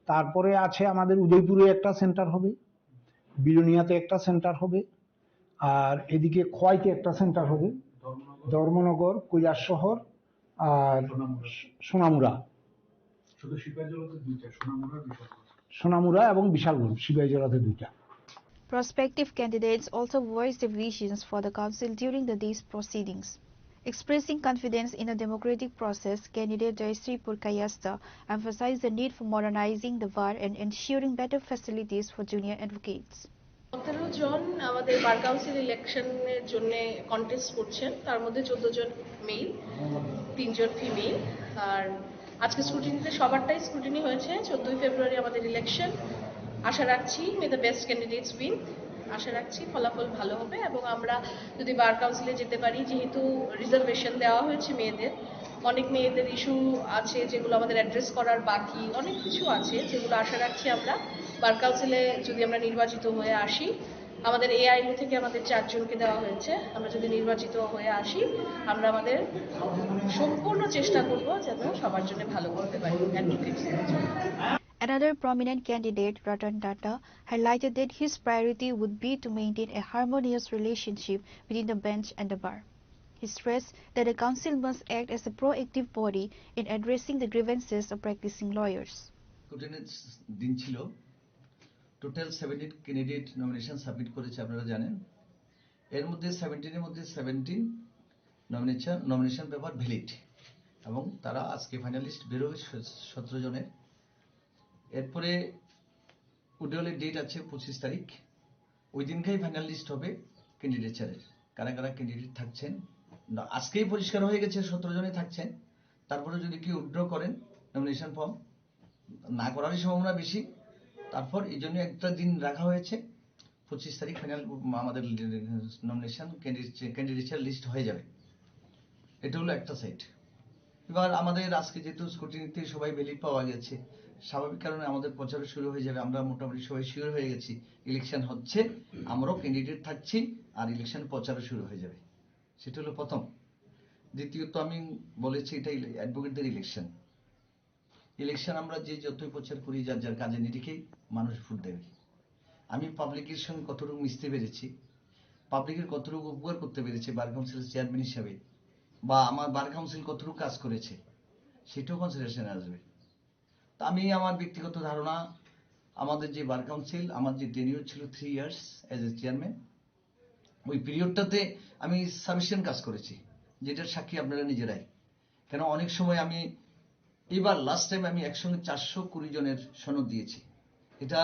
তারপরে আছে আমাদের উদয়পুরে একটা সেন্টার হবে, বিলোনিয়াতে একটা সেন্টার হবে, আর এদিকে খোয়াইতে একটা সেন্টার হবে, ধর্মনগর, কৈলাসশহর আর সোনামুড়া। সোনামুড়া এবং বিশালগঞ্জ, সিপাহীজলাতে 2টা। Prospective candidates also voiced their visions for the council during the day's proceedings. Expressing confidence in the democratic process, candidate Jayashree Purkayastha emphasized the need for modernizing the bar and ensuring better facilities for junior advocates. 17 জন আমাদের bar council ইলেকশনের জন্য contest করছেন, তার মধ্যে 14 জন mail, 3 জন female. আর আজকে স্ক্রুটিনিতে সবারটাই scrutiny হয়েছে। 14 ফেব্রুয়ারি আমাদের election. আশা রাখছি মে দ্য বেস্ট ক্যান্ডিডেটস উইন। আশা রাখছি ফলাফল ভালো হবে এবং আমরা যদি বার কাউন্সিলে যেতে পারি, যেহেতু রিজার্ভেশন দেওয়া হয়েছে মেয়েদের, অনেক মেয়েদের ইস্যু আছে যেগুলো আমাদের অ্যাড্রেস করার বাকি, অনেক কিছু আছে যেগুলো আশা রাখছি আমরা বার কাউন্সিলে যদি আমরা নির্বাচিত হয়ে আসি, আমাদের এআইএলও থেকে আমাদের 4 জনকে দেওয়া হয়েছে। আমরা যদি নির্বাচিত হয়ে আসি, আমরা আমাদের সম্পূর্ণ চেষ্টা করব যেন সবার জন্য ভালো করতে পারি অ্যাডভোকেটসের জন্য। Another prominent candidate, Ratan Tata, highlighted that his priority would be to maintain a harmonious relationship within the bench and the bar. He stressed that the council must act as a proactive body in addressing the grievances of practicing lawyers. স্ক্রুটিনির দিন ছিল, total 17 candidate nomination submit করেছে, আপনারা জানেন। এর মধ্যে 17 এর মধ্যে 17 nomination paper valid, এবং তারা আজকে ফাইনালিস্ট বেরোবে 17 জনের। এরপরে উডেলের ডেট আছে 25 তারিখ, ওই দিনকেই ফাইনাল লিস্ট হবে ক্যান্ডিডেচারের, কারা কারা ক্যান্ডিডেট থাকছেন। আজকেই পরিষ্কার হয়ে গেছে 17 জনে থাকছেন। তারপরে যদি কেউ উইথড্র করেন নমিনেশন ফর্ম, না করারই সম্ভাবনা বেশি। তারপর এই জন্য একটা দিন রাখা হয়েছে, 25 তারিখ ফাইনাল আমাদের নমিনেশন ক্যান্ডিডেচার লিস্ট হয়ে যাবে। এটা হলো একটা সাইড। এবার আমাদের আজকে যেহেতু স্ক্রুটিনিতে সবাই ভ্যালিড পাওয়া গেছে, স্বাভাবিক কারণে আমাদের প্রচারও শুরু হয়ে যাবে। আমরা মোটামুটি সবাই শিওর হয়ে গেছি ইলেকশন হচ্ছে, আমরাও ক্যান্ডিডেট থাকছি, আর ইলেকশন প্রচারও শুরু হয়ে যাবে। সেটা হলো প্রথম। দ্বিতীয়ত আমি বলেছি এটা অ্যাডভোকেটদের ইলেকশন। ইলেকশন আমরা যে যতই প্রচার করি, যার যার কাজে নিরিখেই মানুষ ভোট দেবে। আমি পাবলিকের সঙ্গে কতটুকু মিশতে পেরেছি, পাবলিকের কতটুকু উপকার করতে পেরেছি বার কাউন্সিলের চেয়ারম্যান হিসাবে, বা আমার বার কাউন্সিল কতটুকু কাজ করেছে, সেটাও কনসিডারেশনে আসবে। তা আমি আমার ব্যক্তিগত ধারণা, আমাদের যে বার কাউন্সিল, আমার যে টেনিউর ছিল 3 ইয়ার্স এজ এ চেয়ারম্যান, ওই পিরিয়ডটাতে আমি সাফিসিয়েন্ট কাজ করেছি, যেটার সাক্ষী আপনারা নিজেরাই। কেন অনেক সময় আমি এবার লাস্ট টাইম আমি একসঙ্গে 420 জনের সনদ দিয়েছি। এটা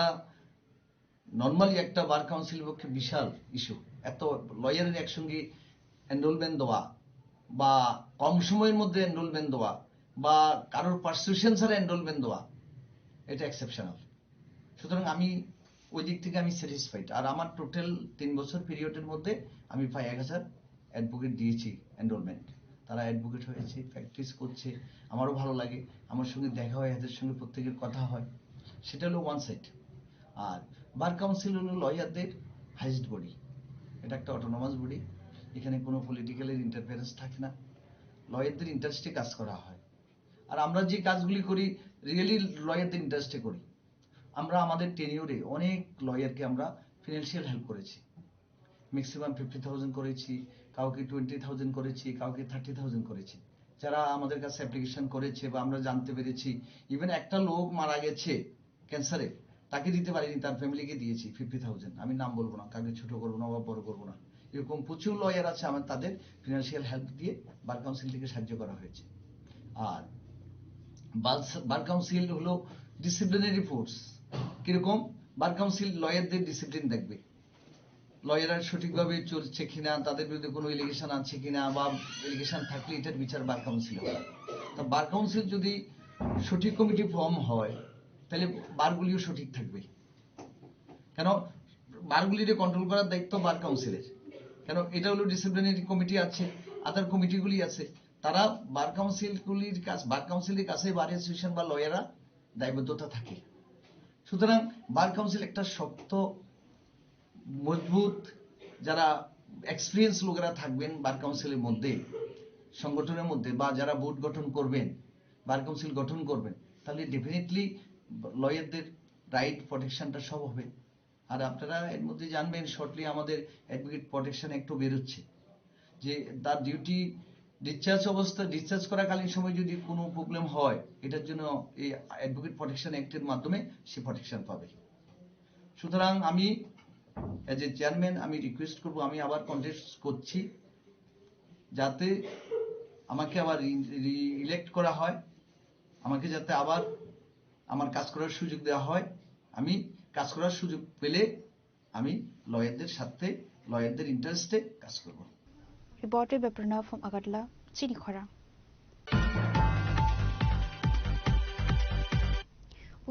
নর্মালি একটা বার কাউন্সিলের পক্ষে বিশাল ইস্যু। এত লয়ারের একসঙ্গে এনরোলমেন্ট দেওয়া, বা কম সময়ের মধ্যে এনরোলমেন্ট দেওয়া, বা কারোর পারসুশন ছাড়া এনরোলমেন্ট দেওয়া, এটা এক্সেপশনাল। সুতরাং আমি ওই দিক থেকে আমি স্যাটিসফাইড। আর আমার টোটাল 3 বছর পিরিয়ডের মধ্যে আমি প্রায় 1000 অ্যাডভোকেট দিয়েছি এনরোলমেন্ট। তারা অ্যাডভোকেট হয়েছে, প্র্যাকটিস করছে, আমারও ভালো লাগে, আমার সঙ্গে দেখা হয়, এদের সঙ্গে প্রত্যেকের কথা হয়। সেটা হলো ওয়ান সাইড। আর বার কাউন্সিল হলো লয়ারদের হাইস্ট বডি, এটা একটা অটোনমাস বডি, এখানে কোনো পলিটিক্যালের ইন্টারফারেন্স থাকে না, লয়ারদের ইন্টারেস্টে কাজ করা হয়। আর আমরা যে কাজগুলি করি রিয়েলি লয়ারদের ইন্টারেস্টে করি। আমরা আমাদের টেনিউরে অনেক লয়ারকে আমরা ফিনান্সিয়াল হেল্প করেছি, ম্যাক্সিমাম 50,000 করেছি, কাউকে 20,000 করেছি, কাউকে 30,000 করেছি। যারা আমাদের কাছে অ্যাপ্লিকেশন করেছে বা আমরা জানতে পেরেছি, ইভেন একটা লোক মারা গেছে ক্যান্সারে, তাকে দিতে পারিনি, তার ফ্যামিলিকে দিয়েছি 50,000। আমি নাম বলবো না, কাউকে ছোট করবো না বা বড় করবো না। এরকম প্রচুর লয়ার আছে, আমার তাদের ফিনান্সিয়াল হেল্প দিয়ে বার কাউন্সিল থেকে সাহায্য করা হয়েছে। আর বার কাউন্সিল হলো ডিসিপ্লিনারি ফোর্স। কিরকম? বার কাউন্সিল লয়ারদের ডিসিপ্লিন দেখবে, লয়াররা সঠিকভাবে চলছে কিনা, তাদের বিরুদ্ধে কোনো এলিগেশন আছে কিনা, বা এলিগেশন থাকলে এটার বিচার বার কাউন্সিল হয়। তা বার কাউন্সিল যদি সঠিক কমিটি ফর্ম হয়, তাহলে বারগুলিও সঠিক থাকবে। কেন বারগুলিকে কন্ট্রোল করার দায়িত্ব বার কাউন্সিলের। কেন এটা হলো ডিসিপ্লিনারি কমিটি আছে, আদার কমিটিগুলি আছে, তারা বার কাউন্সিলের কাছে বার অ্যাসোসিয়েশন বা লয়াররা দায়বদ্ধতা থাকে। সুতরাং বার কাউন্সিল একটা শক্ত মজবুত, যারা এক্সপিরিয়েন্স লোকেরা থাকবেন বার কাউন্সিলের মধ্যে, সংগঠনের মধ্যে, বা যারা বোর্ড গঠন করবেন, বার কাউন্সিল গঠন করবেন, তাহলে ডেফিনেটলি লয়ারদের রাইট প্রোটেকশনটা সব হবে। আর আপনারা এর মধ্যে জানবেন শর্টলি আমাদের অ্যাডভোকেট প্রোটেকশন একটু বেরোচ্ছে, যে তার ডিউটি ডিসচার্জ করাকালীন সময় যদি কোনো প্রবলেম হয়, এটার জন্য এই অ্যাডভোকেট প্রোটেকশন অ্যাক্টের মাধ্যমে সে প্রোটেকশন পাবে। সুতরাং আমি এজ এ চেয়ারম্যান আমি রিকোয়েস্ট করব, আমি আবার কন্টেস্ট করছি, যাতে আমাকে আবার ইলেক্ট করা হয়, আমাকে যাতে আবার আমার কাজ করার সুযোগ দেওয়া হয়। আমি কাজ করার সুযোগ পেলে আমি লয়ারদের সাথে, লয়ারদের ইন্টারেস্টে কাজ করব। Reported by Pranav from Agartala, Chinikhara.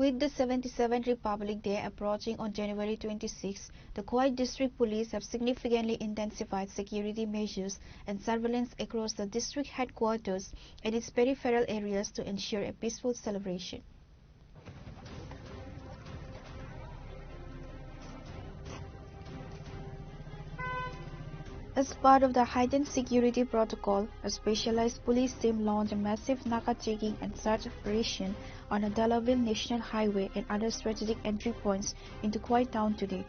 With the 77th Republic Day approaching on January 26, the Kuwait District Police have significantly intensified security measures and surveillance across the district headquarters and its peripheral areas to ensure a peaceful celebration. As part of the heightened security protocol, a specialized police team launched a massive Naka checking and search operation on the Dalaville National Highway and other strategic entry points into Khoi Town today.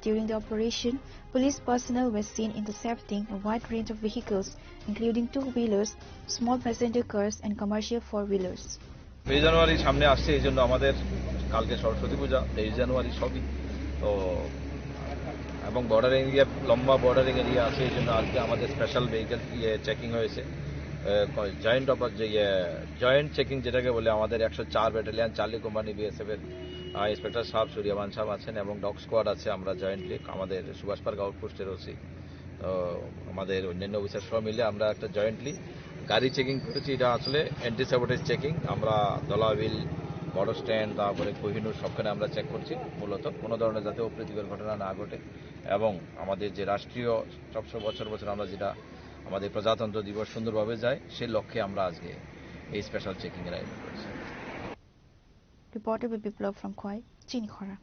During the operation, police personnel were seen intercepting a wide range of vehicles, including two-wheelers, small passenger cars, and commercial four-wheelers. 23 জানুয়ারি সামনে আসছে, এই জন্য আমাদের কালকে সরস্বতী পূজা, 23 জানুয়ারি সবই তো, এবং bordering area, লম্বা বর্ডারিং এরিয়া আছে, এই জন্য আজকে আমাদের স্পেশাল ভেহিকেল চেকিং হয়েছে। জয়েন্ট চেকিং যেটাকে বলে, আমাদের 104 ব্যাটালিয়ান, চার্লি কোম্পানি বিএসএফ এর ইন্সপেক্টর সাহেব, সূর্যবান সাহেব আছেন এবং ডগ স্কোয়াড আছে। আমরা জয়েন্টলি আমাদের সুভাষ পার্ক আউটপোস্টের ওসি, আমাদের অন্যান্য অফিসার সব মিলে আমরা একটা জয়েন্টলি গাড়ি চেকিং করেছি। এটা আসলে অ্যান্টি স্যাবোটেজ চেকিং। আমরা দলাবিল, বর্ডার স্ট্যান্ড, তারপরে কোহিনুর সবখানে আমরা চেক করছি, মূলত কোনো ধরনের যাতে অপ্রীতিকর ঘটনা না ঘটে। এবং আমাদের যে রাষ্ট্রীয় 700 বছর আমরা যেটা আমাদের প্রজাতন্ত্র দিবস সুন্দরভাবে যায়, সেই লক্ষ্যে আমরা আজকে এই স্পেশাল চেকিং এর আয়োজন করেছি। Reported by Biplov from Khoi, Chinikhora.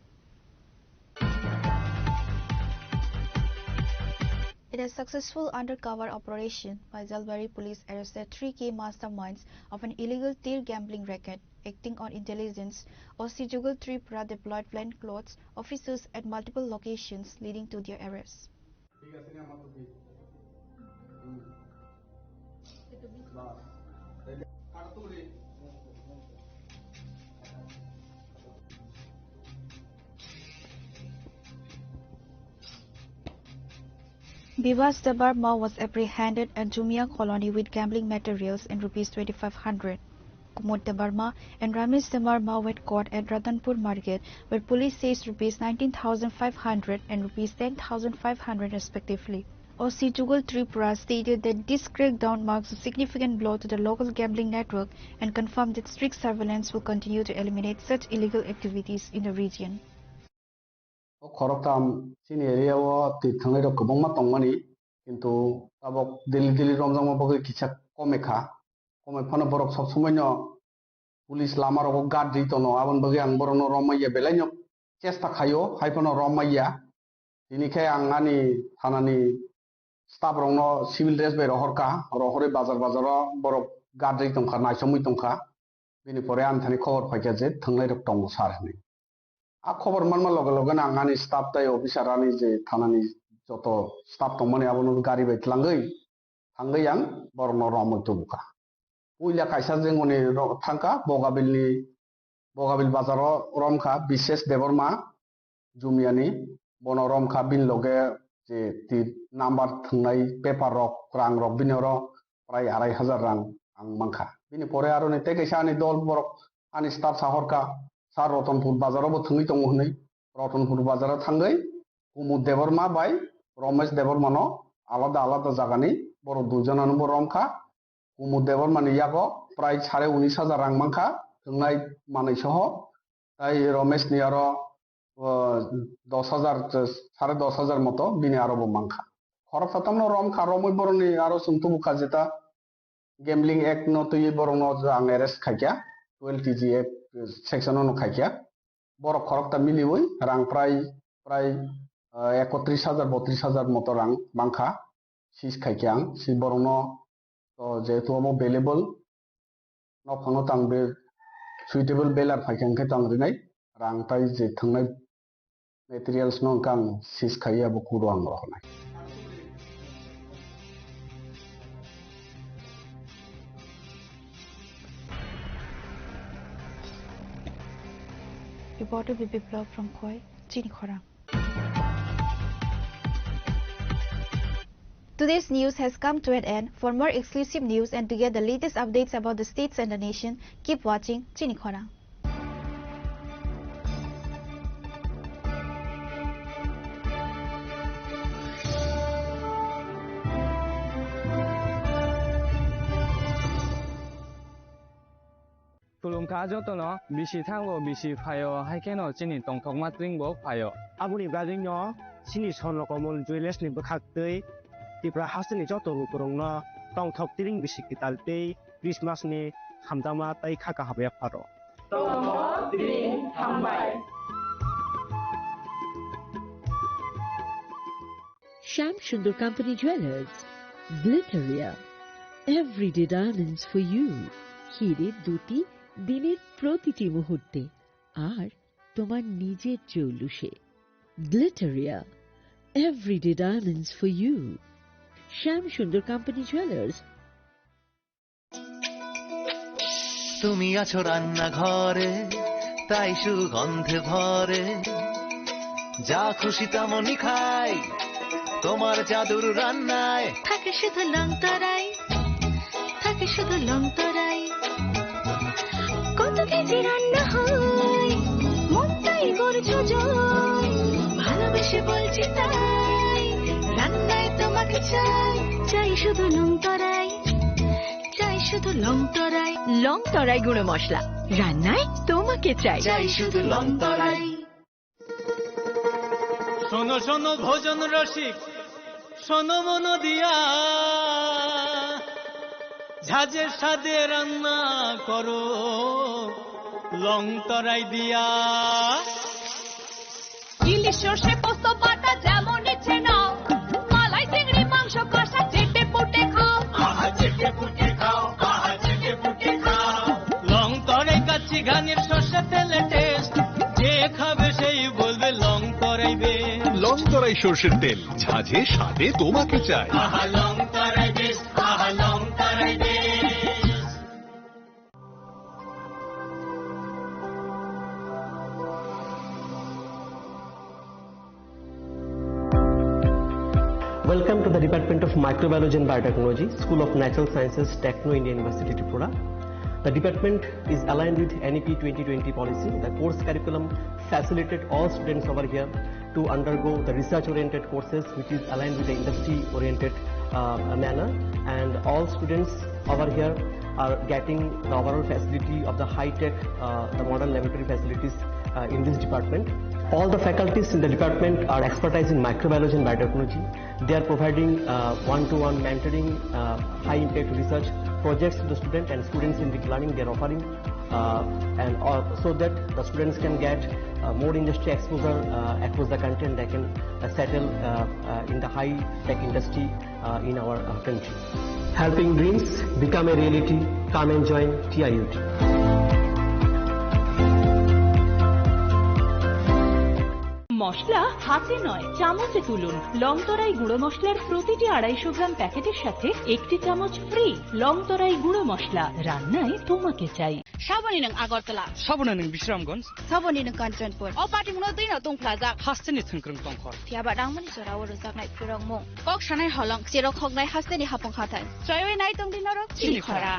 In a successful undercover operation, Faisalbari police arrested 3 key masterminds of an illegal tir gambling racket. Acting on intelligence, OC Jugal Tripura deployed plainclothes officers at multiple locations, leading to their arrest. Bivas Dabar Mao was apprehended at Jumia colony with gambling materials and Rs 2,500. Kumud Dabarma and Ramesh Dabarma were caught at Ratanpur market, where police says Rs 19,500 and Rs 10,500 respectively. OC Jugal Tripura stated that this crackdown marks a significant blow to the local gambling network and confirmed that strict surveillance will continue to eliminate such illegal activities in the region. খরতাম চিনি এরিয়াও থাংলাই rock গোবংমা তংমানি কিন্তু তাবক দিল্লি রমজাং বগে কিছা কমে Fanon বরক সব সময় police Lama rock guard দিতনো আবন বগে আং বরনো রমাইয়া বেলাইনো চেষ্টা খায়ো হাইফানো রমাইয়া দিনিখাय आं आंनि थानानि स्टाफ रंनो सिविल ड्रेस बै रहरे बाजार बरक गार्ड दितंखा नायसमै दंखा बिनिपरे आं थानि खबर फायखा जे थांलाय रक दं सार होनै आ खबर मानमा लगे आं आंनि स्टाफ दाय अफिसारानि जे थानानि जत स्टाफ दंमाने आबनो गारि बायतलाङै थाङै आं बरनो रमै दंखा उइला कायसा जोंनि थांखा बगाबिल बाजाराव रमखा बिशेष देबरमा जुमियानि बनो रमखा बिन लगे जे नाम्बार थांनाय पेपार रक रां रक बिनर प्राय 2,500 रां आं मांखा बिनिपरे आरो नेते कैसा आंनि दल बरक आंनि स्टाफ साहरका सार रतनपुर बाजारावबो थाङै दङ होनै रतनपुर बाजाराव थाङै कुमुद देबरमा बाय रमेश देबरमानो आलादा जागानि बर दुजनानो रमखा कुमुद देबरमानि यागो प्राय 19,500 रां मांखा थांनाय मानै सह ताई रमेशनि आरो 10,000 10,500 मतो बिनि आरोबो मांखा खरब सातामनो रमखा रमै बरनि आरो सुंतु बुखा जेता गैम्बलिंग एक्ट न तयै बरनो आं अरेस्ट खायखा 12 TG एक्ट सेक्शन न खायखा बर खरबता मिलिवै रां प्राय 31,000 32,000 मतो रां मांखा सिस खायखा आं सि बरनो तो जेतु मो अवेलेबल न फनो तां बे सुइटेबल बेलार फायखांखे तां रिनाय रां ताय जे थांनाय materials no kang sis khaya bu kuruang rohnai Reported by Biplov from Khoi, Chinikhora. Today's news has come to an end. For more exclusive news and to get the latest updates about the states and the nation, keep watching Chinikhora. Tulungka jotono bisi thango bisi phayo haikeno chini tongthokma tringbo phayo abuni gajingno chini sonrokomul jewelers ni bokhaktei tipra hasni joto rukurongno tongthok tring bisi kitaltei Christmas ni hamdama tai khaka habe pharo tongthok tring hambai Shyam Sundar Company Jewelers, Glitteria, everyday diamonds for you. হীরের দুটি দিনের প্রতিটি মুহূর্তে আর তোমার নিজের জৌলুসে। Glitteria, everyday diamonds for you. Shyam Sundar Company Jewelers. তুমি আছো রান্নাঘরে, তাই সুগন্ধে ভরে, যা খুশি তেমনই খাই তোমার জাদুর রান্নায়। থাকে শুধু লং তরাই, থাকে শুধু লং তরাই, কত কেজি রান্না হয় মন তাই করছো জয়, ভালোবেসে বলছি তাই রান্নায় তোমাকে চাই, চাই শুধু লং তরাই, চাই শুধু লং তরাই। লং তরাই গুঁড়ো মশলা, রান্নায় তোমাকে চাই, চাই শুধু লং তরাই। শোনো শোনো ভোজন রসিক, শোনো মন দিয়া, ঝাঁঝের স্বাদে রান্না করো লং তরাই দিয়া। ইলিশ সর্ষে পোস্ত বাটা যেমন ইচ্ছে নাও, মালাই চিংড়ি মাংস কষা চেটে পুটে খাও, আহা চেটে পুটে খাও, আহা চেটে পুটে খাও। লং তরাই কাচ্চি ঘানির সর্ষে তেলে টেস্ট, যে খাবে সেই বলবে লং তরাই বেশ। লং তরাই সর্ষের তেল, ঝাঁঝে স্বাদে তোমাকে চাই। আহা লং তরাই বেশ, আহা লং তরাই বেশ। Welcome to the Department of Microbiology and Biotechnology, School of Natural Sciences, Techno India University, Tripura. The department is aligned with NEP 2020 policy. The course curriculum facilitated all students over here to undergo the research-oriented courses, which is aligned with the industry-oriented manner. And all students over here are getting the overall facility of the high-tech, the modern laboratory facilities in this department. All the faculties in the department are expertise in microbiology and biotechnology. They are providing one-to-one mentoring, high-impact research projects to the student, and students in the learning they are offering, and so that the students can get more industry exposure across the country, and they can settle in the high-tech industry in our country. Helping dreams become a reality. Come and join TIUT. মশলা হাতে নয় চামচে তুলুন। Long তরাই গুঁড়ো মশলার প্রতিটি 250 গ্রাম প্যাকেটের সাথে একটি চামচ ফ্রি। লং তরাই গুঁড়ো মশলা, রান্নায় তোমাকে চাই। সাবনি নং আগরতলা, সাবনা নং বিশ্রামগঞ্জ, সাবনি নং কাঞ্চনপুর, ও পাটি মুনো দুই নং প্লাজা, হাসতেনি থংক্রং তংখর। ফিয়াবা ডাংমনি জরাও রজাকনাই ফুরংমু, কক সানাই হলং চিরক হগনাই হাসতেনি হাপং খাথাই, জয়ওই নাই তং দিনরক চিলিখরা।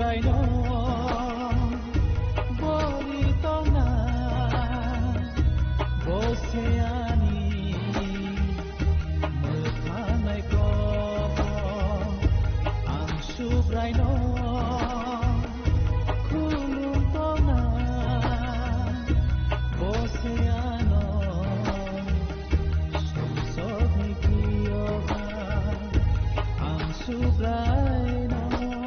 subraino boritona boseani metanai ko ang subraino kulutona boseano sumsoni kiyoga ang subraino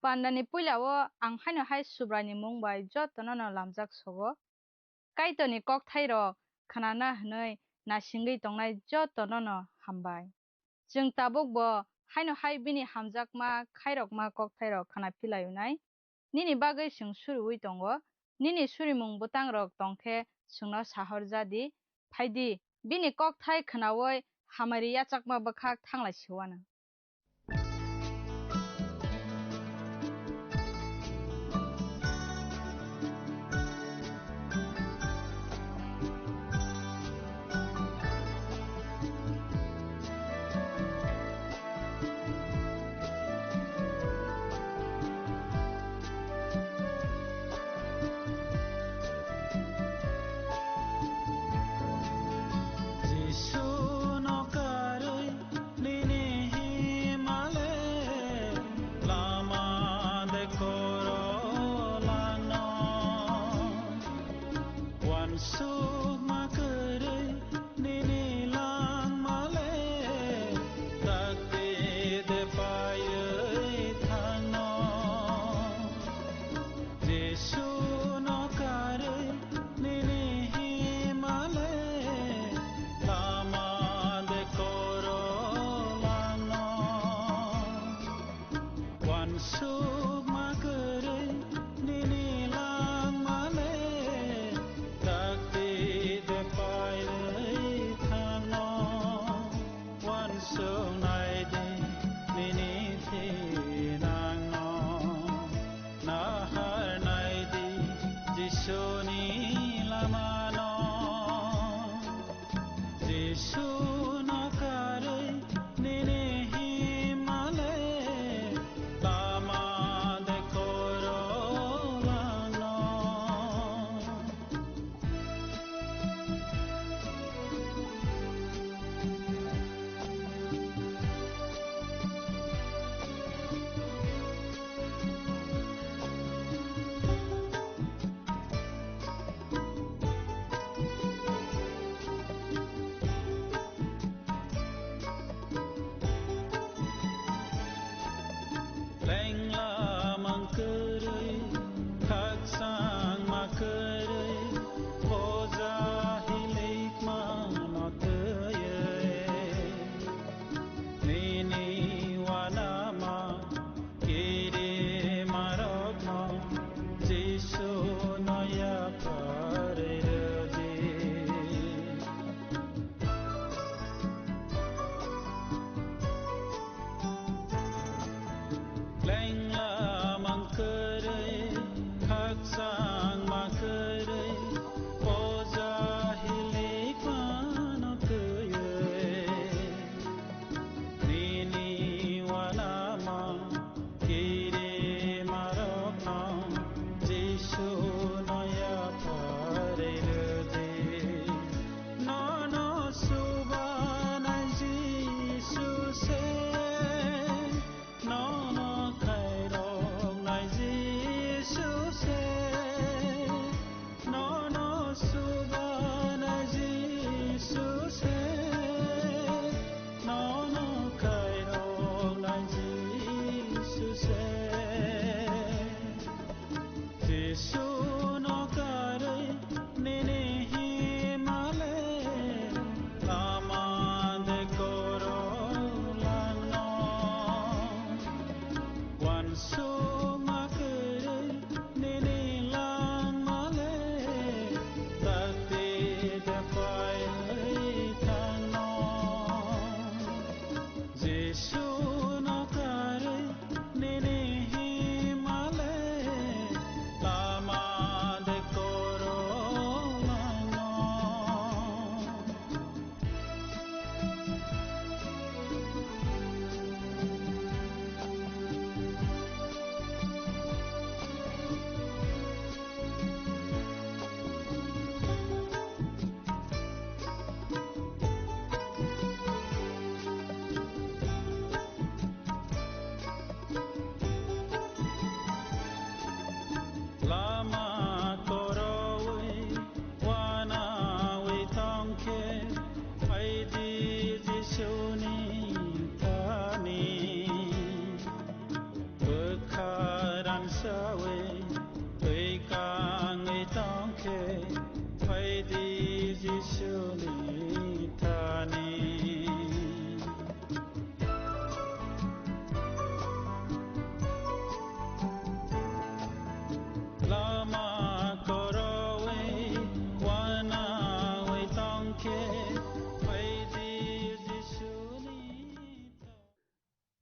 Pandani puilao ang haino hai subrani mungbai jotono no lamjak sogo kaitoni kok thairo khanana hnoi na singui tongnai jotono no hambai jung tabuk bo haino hai bini hamjakma khairokma kok thairo khana philayunai nini bagui sung surui tongo nini surimung butang rok tongkhe sungno sahorjadi phaidi bini kok thai khanawoi hamari yachakma bakhak thanglai siwana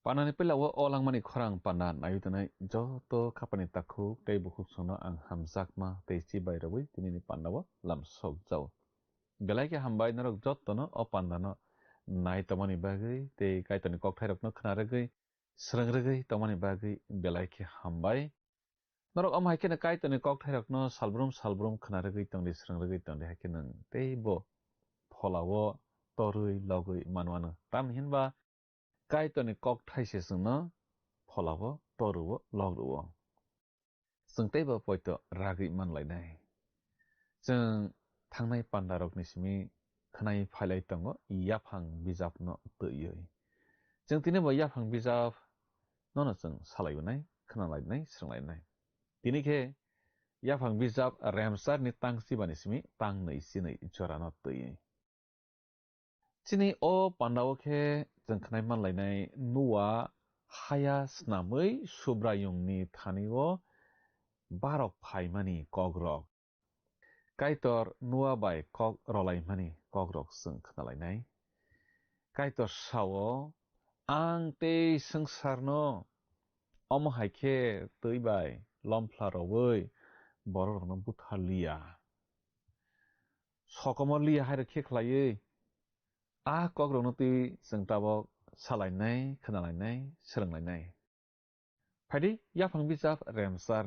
Panani pelawa olang mani khorang panan ayutanai joto kapani takhu tei bukhuk sono ang hamjakma tei chibai rawi tinini pandawa lam sok jau. Belai ke hambai narok jotono o pandano nai tomani bagai tei kaitani kokthai rokno khna ragai srang ragai tomani bagai belai ke hambai. Narok om haike na kaitani kokthai rokno salbrum khna ragai tongdi srang ragai tongdi haike nang tei bo pholawo torui logui manwano tam hinba kaitani kokthai se sungno pholawo toruwo logruwo. Sung tei bo poito ragai manlainai. Sung थांनाय पान्डारकनि सिमी खनाय फाइलाय दङ याफां बिजाबनो तैयै जों दिनैबो याफां बिजाब ननो जों सालायबोनाय खोनालायनाय सोंलायनाय दिनैखे याफां बिजाब रेमसारनि तांसिबानि सिमी तांनै सिनै जरानो तैयै दिनै अ पान्डावखे जों खनाय मानलायनाय नुवा हाया स्नामै सुब्रायंनि थानिव बारक फाइमानि कग्रक Kaitor nua bai kok rolai mani kogrok sung khnalainai. Kaitor sawo ang te sengsarno om haike tei bai lomplarawoi borok no buthalia. Sokomor lia haira kheklai a kogrok no ti sung tabok salainai khnalainai sranglainai. Phadi yapang bijab remsar